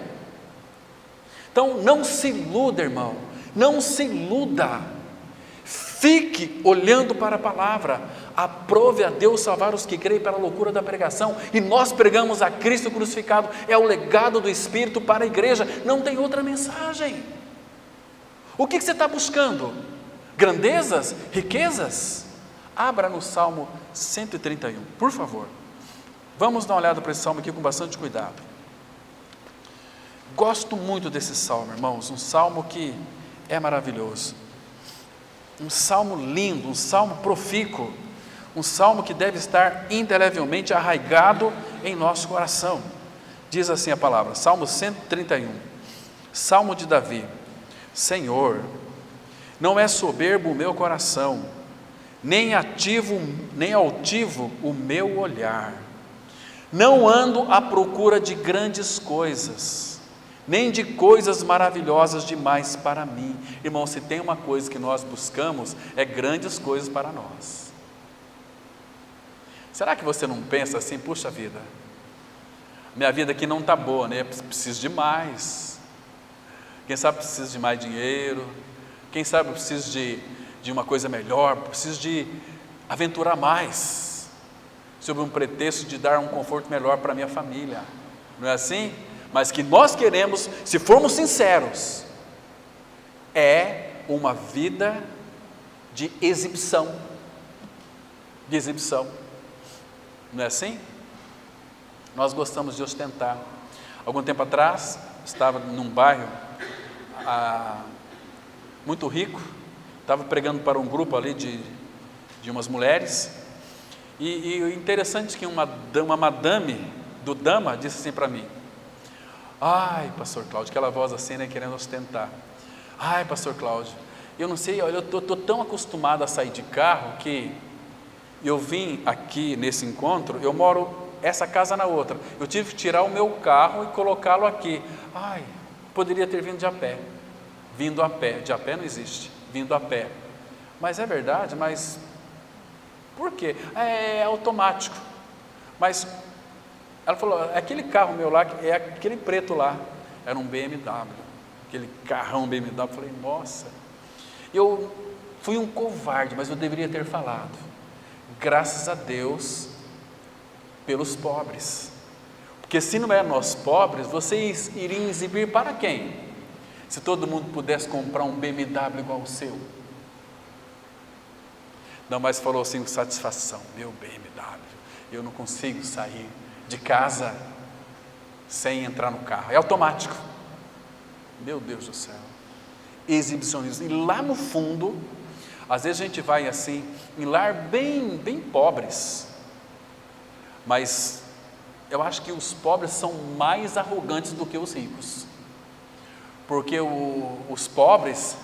Então não se iluda, irmão, não se iluda. Fique olhando para a palavra. Aprove a Deus salvar os que creem pela loucura da pregação. E nós pregamos a Cristo crucificado. É o legado do Espírito para a igreja. Não tem outra mensagem. O que você está buscando? Grandezas? Riquezas? Abra no Salmo 131, por favor. Vamos dar uma olhada para esse salmo aqui com bastante cuidado. Gosto muito desse salmo, irmãos. Um salmo que é maravilhoso. Um salmo lindo, um salmo profícuo, um salmo que deve estar indelevelmente arraigado em nosso coração. Diz assim a palavra, Salmo 131, Salmo de Davi: Senhor, não é soberbo o meu coração, nem altivo o meu olhar. Não ando à procura de grandes coisas, nem de coisas maravilhosas demais para mim. Irmão, se tem uma coisa que nós buscamos, é grandes coisas para nós. Será que você não pensa assim, puxa vida, Minha vida aqui não está boa, né? Preciso de mais. Quem sabe preciso de mais dinheiro. Quem sabe eu preciso de uma coisa melhor. Preciso de aventurar mais, sob um pretexto de dar um conforto melhor para a minha família. Não é assim? Mas que nós queremos, se formos sinceros, é uma vida de exibição. De exibição. Não é assim? Nós gostamos de ostentar. Algum tempo atrás, estava num bairro muito rico, estava pregando para um grupo ali de umas mulheres, e interessante que uma madame do Dama disse assim para mim: ai, pastor Cláudio, aquela voz assim, né, querendo ostentar. Ai, pastor Cláudio, eu não sei, olha, eu estou tão acostumado a sair de carro que eu vim aqui nesse encontro, eu moro essa casa na outra, eu tive que tirar o meu carro e colocá-lo aqui. Ai, poderia ter vindo de a pé. Vindo a pé, de a pé não existe, vindo a pé. Mas é verdade, mas por quê? É automático. Mas ela falou, aquele carro meu lá, é aquele preto lá, era um BMW, aquele carrão BMW. Eu falei, nossa, eu fui um covarde, mas eu deveria ter falado, graças a Deus pelos pobres, porque se não é nós pobres, vocês iriam exibir para quem? Se todo mundo pudesse comprar um BMW igual ao seu. Não, mas falou assim com satisfação, meu BMW, eu não consigo sair de casa sem entrar no carro, é automático. Meu Deus do céu, exibicionismo. E lá no fundo, às vezes a gente vai assim, em lar bem pobres, mas eu acho que os pobres são mais arrogantes do que os ricos, porque os pobres,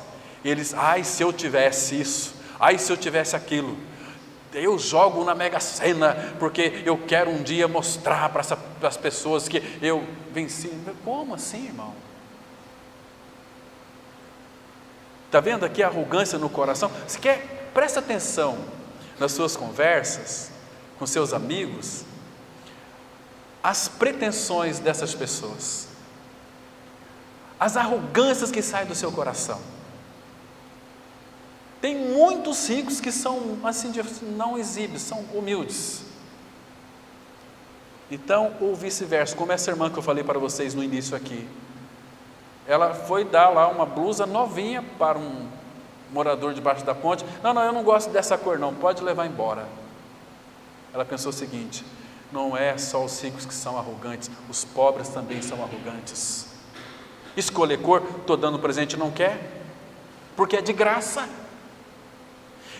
eles, ai, se eu tivesse isso, ai, se eu tivesse aquilo, eu jogo na Mega Sena, porque eu quero um dia mostrar para as pessoas que eu venci. Como assim, irmão? Está vendo aqui a arrogância no coração? Você quer, presta atenção nas suas conversas com seus amigos, as pretensões dessas pessoas, as arrogâncias que saem do seu coração. Tem muitos ricos que são assim, não exibem, são humildes. Então, ou vice-versa, como essa irmã que eu falei para vocês no início aqui, ela foi dar lá uma blusa novinha para um morador debaixo da ponte. Não, eu não gosto dessa cor não, pode levar embora. Ela pensou o seguinte, não é só os ricos que são arrogantes, os pobres também são arrogantes. Escolher cor, estou dando presente, não quer? Porque é de graça.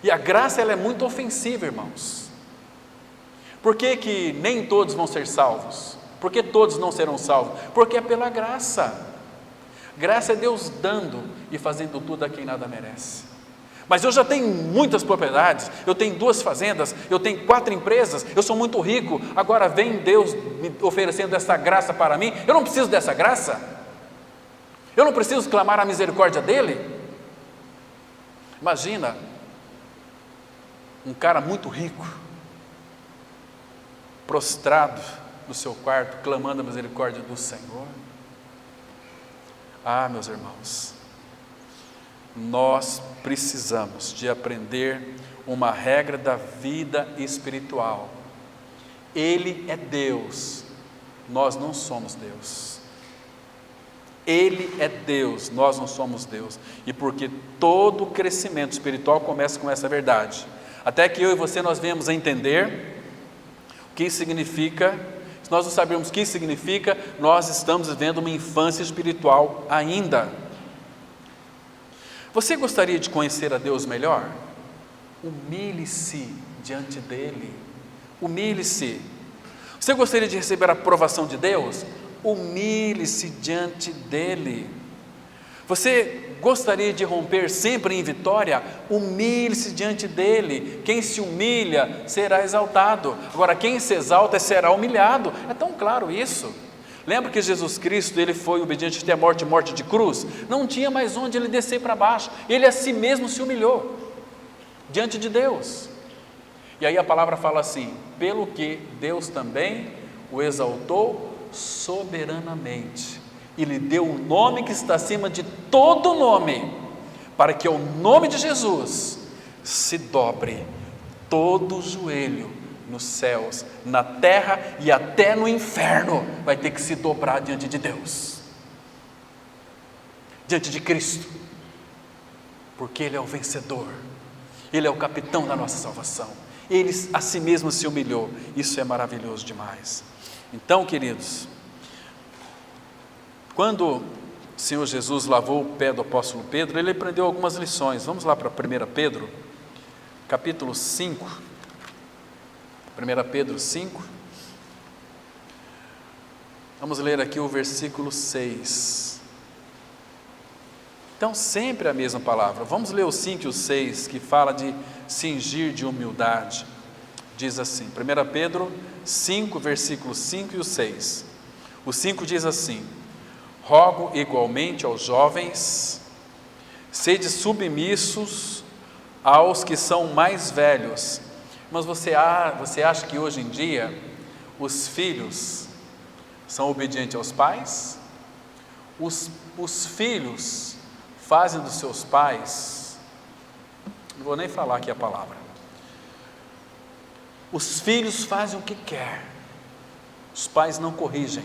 E a graça, ela é muito ofensiva, irmãos. Por que nem todos vão ser salvos? Por que todos não serão salvos? Porque é pela graça. Graça é Deus dando e fazendo tudo a quem nada merece. Mas eu já tenho muitas propriedades, eu tenho 2 fazendas, eu tenho 4 empresas, eu sou muito rico, agora vem Deus me oferecendo essa graça para mim, eu não preciso dessa graça? Eu não preciso clamar a misericórdia dEle? Imagina, um cara muito rico, prostrado no seu quarto, clamando a misericórdia do Senhor. Ah, meus irmãos, nós precisamos de aprender uma regra da vida espiritual. Ele é Deus, nós não somos Deus. Ele é Deus, nós não somos Deus. E porque todo crescimento espiritual começa com essa verdade. Até que eu e você nós venhamos a entender o que significa. Se nós não sabermos o que significa, nós estamos vivendo uma infância espiritual ainda. Você gostaria de conhecer a Deus melhor? Humilhe-se diante dEle. Humilhe-se. Você gostaria de receber a aprovação de Deus? Humilhe-se diante dEle. Você gostaria de romper sempre em vitória? Humilhe-se diante dEle. Quem se humilha será exaltado. Agora, quem se exalta será humilhado. É tão claro isso. Lembra que Jesus Cristo, Ele foi obediente até a morte de cruz? Não tinha mais onde Ele descer para baixo. Ele a si mesmo se humilhou diante de Deus. E aí a palavra fala assim, pelo que Deus também o exaltou soberanamente e lhe deu o nome que está acima de todo nome, para que ao nome de Jesus se dobre todo o joelho nos céus, na terra e até no inferno, vai ter que se dobrar diante de Deus, diante de Cristo, porque Ele é o vencedor, Ele é o capitão da nossa salvação, Ele a si mesmo se humilhou. Isso é maravilhoso demais. Então, queridos, quando o Senhor Jesus lavou o pé do apóstolo Pedro, Ele aprendeu algumas lições. Vamos lá para 1 Pedro, capítulo 5, 1 Pedro 5, vamos ler aqui o versículo 6. Então, sempre a mesma palavra. Vamos ler o 5 e o 6, que fala de cingir de humildade. Diz assim, 1 Pedro 5, versículos 5 e o 6. O 5 diz assim: rogo igualmente aos jovens, sede submissos aos que são mais velhos. Mas você acha que hoje em dia os filhos são obedientes aos pais? Os filhos fazem dos seus pais, não vou nem falar aqui a palavra, os filhos fazem o que quer, os pais não corrigem,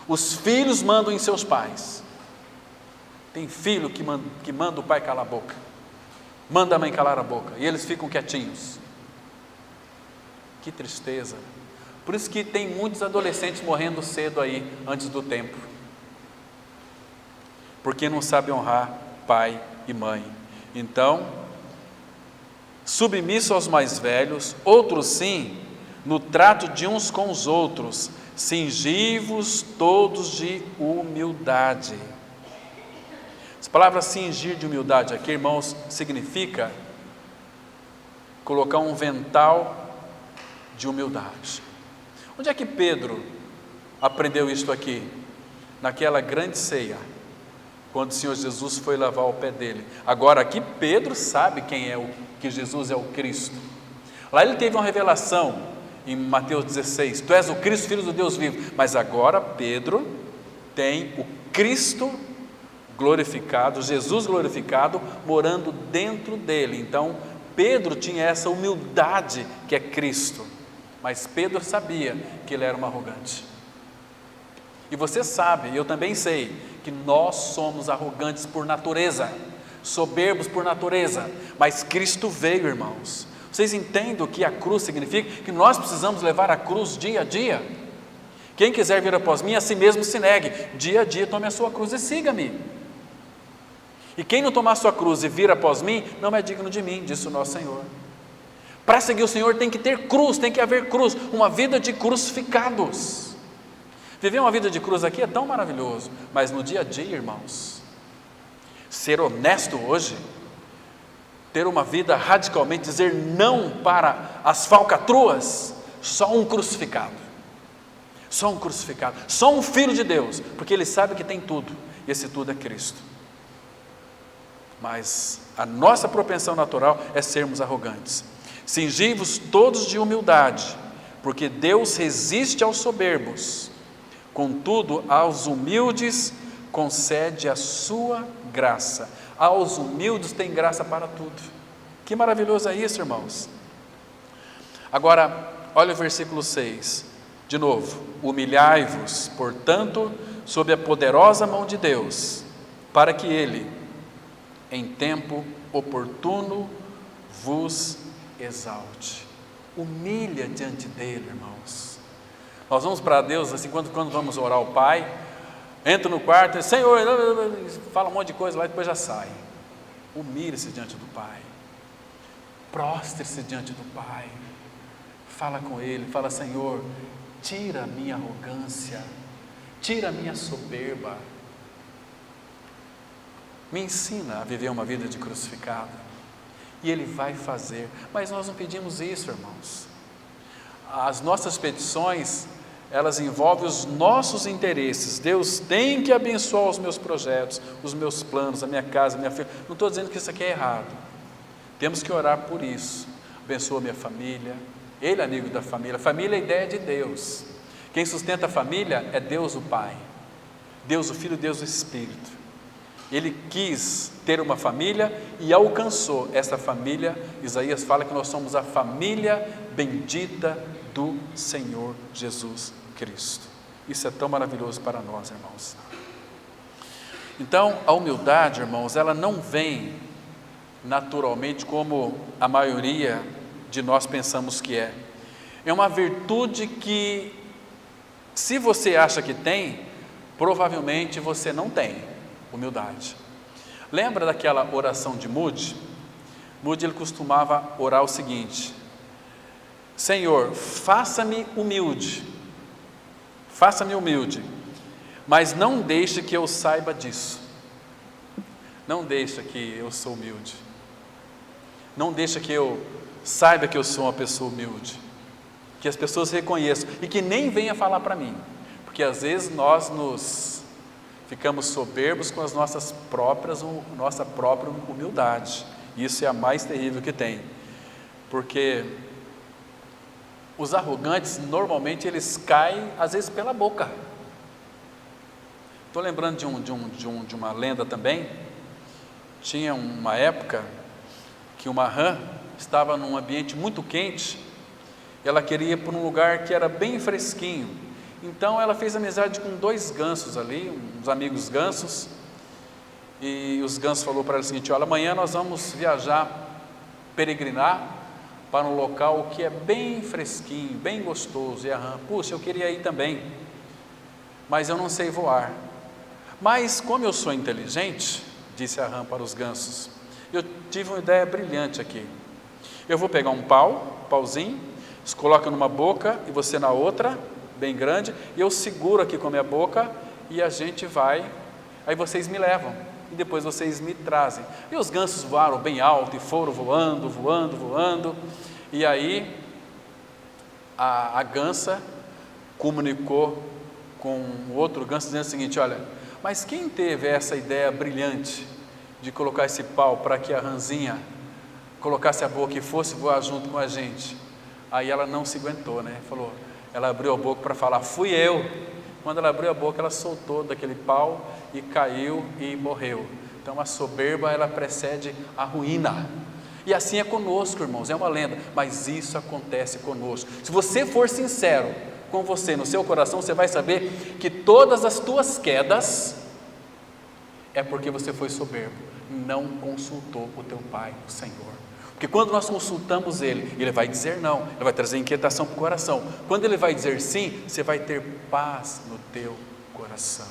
os filhos mandam em seus pais. Tem filho que manda o pai calar a boca, manda a mãe calar a boca, e eles ficam quietinhos. Que tristeza. Por isso que tem muitos adolescentes morrendo cedo aí, antes do tempo, porque não sabem honrar pai e mãe. Então, submisso aos mais velhos, outros sim, no trato de uns com os outros, cingivos todos de humildade. Essa palavra cingir de humildade aqui, irmãos, significa colocar um vental de humildade. Onde é que Pedro aprendeu isto aqui? Naquela grande ceia, quando o Senhor Jesus foi lavar o pé dele. Agora aqui Pedro sabe que Jesus é o Cristo. Lá ele teve uma revelação em Mateus 16, tu és o Cristo, filho do Deus vivo. Mas agora Pedro tem o Cristo glorificado, Jesus glorificado, morando dentro dele. Então Pedro tinha essa humildade que é Cristo. Mas Pedro sabia que ele era um arrogante. E você sabe, e eu também sei, que nós somos arrogantes por natureza, soberbos por natureza, mas Cristo veio, irmãos. Vocês entendem o que a cruz significa? Que nós precisamos levar a cruz dia a dia. Quem quiser vir após mim, a si mesmo se negue. Dia a dia tome a sua cruz e siga-me. E quem não tomar a sua cruz e vir após mim, não é digno de mim, disse o nosso Senhor. Para seguir o Senhor tem que ter cruz, tem que haver cruz, uma vida de crucificados. Viver uma vida de cruz aqui é tão maravilhoso, mas no dia a dia, irmãos, ser honesto hoje, ter uma vida radicalmente, dizer não para as falcatruas, só um crucificado, só um filho de Deus, porque ele sabe que tem tudo, e esse tudo é Cristo. Mas a nossa propensão natural é sermos arrogantes. Cingivos todos de humildade, porque Deus resiste aos soberbos, contudo aos humildes concede a sua graça. Aos humildes tem graça para tudo. Que maravilhoso é isso, irmãos. Agora, olha o versículo 6, de novo: humilhai-vos, portanto, sob a poderosa mão de Deus, para que Ele, em tempo oportuno, vos exalte. Humilha diante dele, irmãos. Nós vamos para Deus assim, quando vamos orar ao Pai, entra no quarto, Senhor, fala um monte de coisa lá e depois já sai. Humilhe-se diante do Pai, prostre-se diante do Pai, fala com Ele, fala: Senhor, tira a minha arrogância, tira a minha soberba, me ensina a viver uma vida de crucificado. E Ele vai fazer, mas nós não pedimos isso, irmãos. As nossas petições, elas envolvem os nossos interesses. Deus tem que abençoar os meus projetos, os meus planos, a minha casa, a minha filha. Não estou dizendo que isso aqui é errado, temos que orar por isso. Abençoa a minha família, Ele é amigo da família. Família é a ideia de Deus, Quem sustenta a família é Deus o Pai, Deus o Filho, Deus o Espírito. Ele quis ter uma família e alcançou essa família. Isaías fala que nós somos a família bendita do Senhor Jesus Cristo. Isso é tão maravilhoso para nós, irmãos. Então, a humildade, irmãos, ela não vem naturalmente como a maioria de nós pensamos que é. É uma virtude que, se você acha que tem, provavelmente você não tem humildade. Lembra daquela oração de Moody? Moody, ele costumava orar o seguinte: Senhor, faça-me humilde, mas não deixe que eu saiba disso. Não deixa que eu sou humilde. Não deixa que eu saiba que eu sou uma pessoa humilde. Que as pessoas reconheçam e que nem venha falar para mim. Porque às vezes nós ficamos soberbos com nossa própria humildade. Isso é a mais terrível que tem. Porque os arrogantes, normalmente, eles caem, às vezes, pela boca. Estou lembrando de uma lenda também. Tinha uma época que uma rã estava num ambiente muito quente. Ela queria ir para um lugar que era bem fresquinho. Então, ela fez amizade com 2 gansos ali, uns amigos gansos. E os gansos falaram para ela o seguinte: olha, amanhã nós vamos viajar, peregrinar para um local que é bem fresquinho, bem gostoso. E a rã: puxa, eu queria ir também, mas eu não sei voar. Mas como eu sou inteligente, disse a rã para os gansos, eu tive uma ideia brilhante aqui. Eu vou pegar um pauzinho, você coloca numa boca e você na outra, bem grande, e eu seguro aqui com a minha boca e a gente vai, aí vocês me levam e depois vocês me trazem. E os gansos voaram bem alto e foram voando, e aí a gansa comunicou com o outro ganso dizendo o seguinte: olha, mas quem teve essa ideia brilhante de colocar esse pau para que a rãzinha colocasse a boca e fosse voar junto com a gente? Aí ela não se aguentou, né? Ela abriu a boca para falar: fui eu. Quando ela abriu a boca, ela soltou daquele pau e caiu e morreu. Então a soberba, ela precede a ruína. E assim é conosco, irmãos, é uma lenda, mas isso acontece conosco. Se você for sincero com você, no seu coração, você vai saber que todas as tuas quedas é porque você foi soberbo, não consultou o teu Pai, o Senhor. Porque quando nós consultamos Ele vai dizer não, Ele vai trazer inquietação para o coração. Quando Ele vai dizer sim, você vai ter paz no teu coração.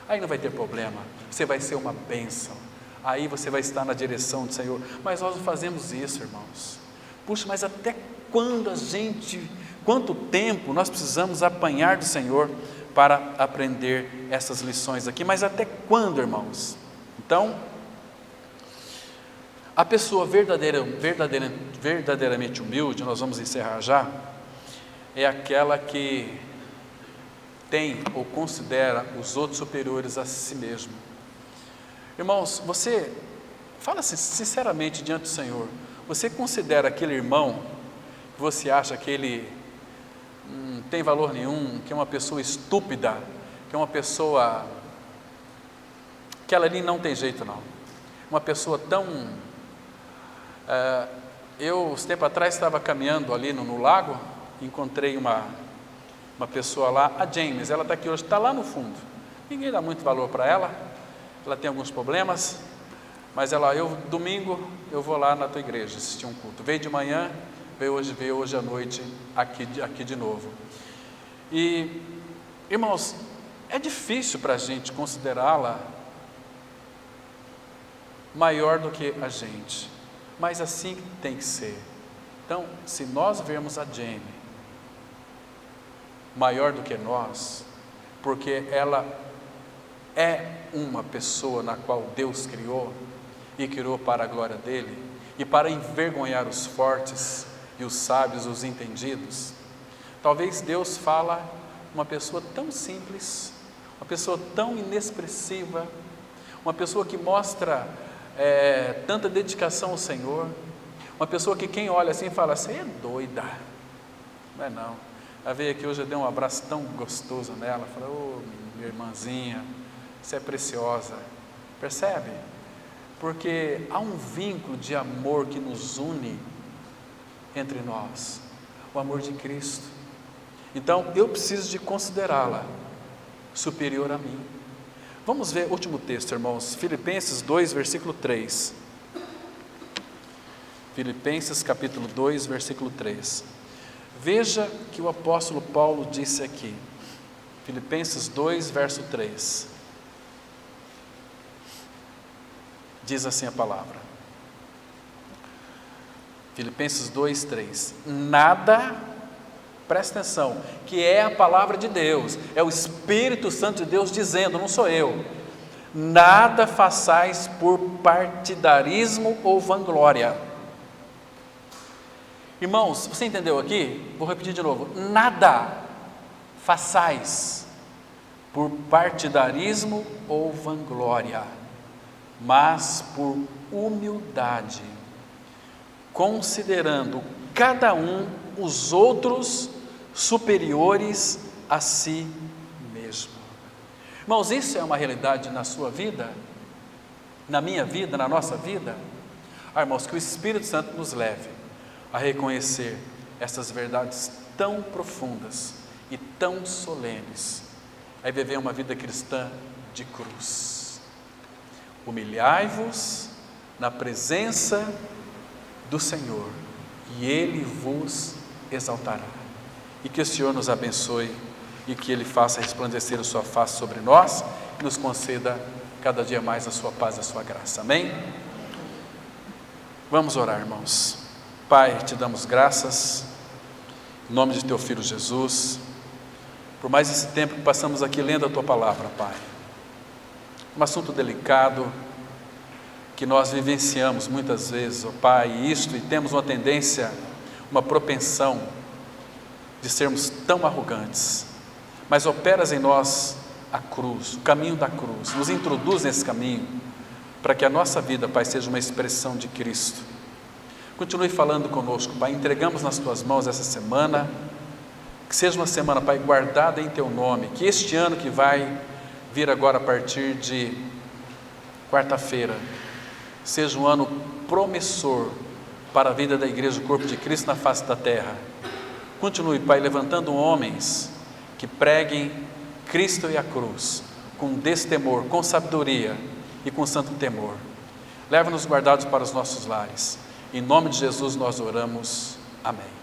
Aí não vai ter problema, você vai ser uma bênção. Aí você vai estar na direção do Senhor. Mas nós não fazemos isso, irmãos. Puxa, mas até quanto tempo nós precisamos apanhar do Senhor para aprender essas lições aqui? Mas até quando, irmãos? Então, a pessoa verdadeiramente humilde, nós vamos encerrar já, é aquela que tem ou considera os outros superiores a si mesmo. Irmãos, você fala sinceramente diante do Senhor, você considera aquele irmão que você acha que ele não tem valor nenhum, que é uma pessoa estúpida, que é uma pessoa que ela ali não tem jeito não, uma pessoa tão... eu, uns tempo atrás, estava caminhando ali no lago, encontrei uma pessoa lá, a James, ela está aqui hoje, está lá no fundo, ninguém dá muito valor para ela, ela tem alguns problemas, mas domingo eu vou lá na tua igreja assistir um culto, veio de manhã, veio hoje à noite aqui de novo. E, irmãos, é difícil para a gente considerá-la maior do que a gente, mas assim tem que ser. Então, se nós vermos a Jamie maior do que nós, porque ela é uma pessoa na qual Deus criou, e criou para a glória dele, e para envergonhar os fortes, e os sábios, os entendidos, talvez Deus fala uma pessoa tão simples, uma pessoa tão inexpressiva, uma pessoa que mostra tanta dedicação ao Senhor, uma pessoa que quem olha assim fala: você é doida, não é não, Ela veio aqui hoje, eu dei um abraço tão gostoso nela. Falei, ô minha irmãzinha, você é preciosa. Percebe? Porque há um vínculo de amor que nos une entre nós, o amor de Cristo. Então eu preciso de considerá-la superior a mim. Vamos ver o último texto, irmãos, Filipenses 2, versículo 3. Filipenses capítulo 2, versículo 3. Veja que o apóstolo Paulo disse aqui, Filipenses 2, verso 3. Diz assim a palavra, Filipenses 2, 3. Nada, presta atenção, que é a palavra de Deus, é o Espírito Santo de Deus dizendo, não sou eu. Nada façais por partidarismo ou vanglória. Irmãos, você entendeu aqui? Vou repetir de novo. Nada façais por partidarismo ou vanglória, mas por humildade, considerando cada um os outros superiores a si mesmo. Irmãos, isso é uma realidade na sua vida, na minha vida, na nossa vida? Irmãos, que o Espírito Santo nos leve a reconhecer essas verdades tão profundas e tão solenes, é viver uma vida cristã de cruz. Humilhai-vos na presença do Senhor, e Ele vos exaltará. E que o Senhor nos abençoe, e que Ele faça resplandecer a sua face sobre nós, e nos conceda cada dia mais a sua paz e a sua graça. Amém? Vamos orar, irmãos. Pai, te damos graças, em nome de teu Filho Jesus, por mais esse tempo que passamos aqui lendo a tua palavra, Pai. Um assunto delicado, que nós vivenciamos muitas vezes, ó Pai, e temos uma tendência, uma propensão de sermos tão arrogantes, mas operas em nós a cruz, o caminho da cruz, nos introduz nesse caminho, para que a nossa vida, Pai, seja uma expressão de Cristo. Continue falando conosco, Pai, entregamos nas Tuas mãos essa semana, que seja uma semana, Pai, guardada em Teu nome, que este ano que vai vir agora a partir de quarta-feira, seja um ano promissor para a vida da Igreja, o Corpo de Cristo na face da terra. Continue, Pai, levantando homens que preguem Cristo e a cruz, com destemor, com sabedoria e com santo temor. Leva-nos guardados para os nossos lares. Em nome de Jesus nós oramos. Amém.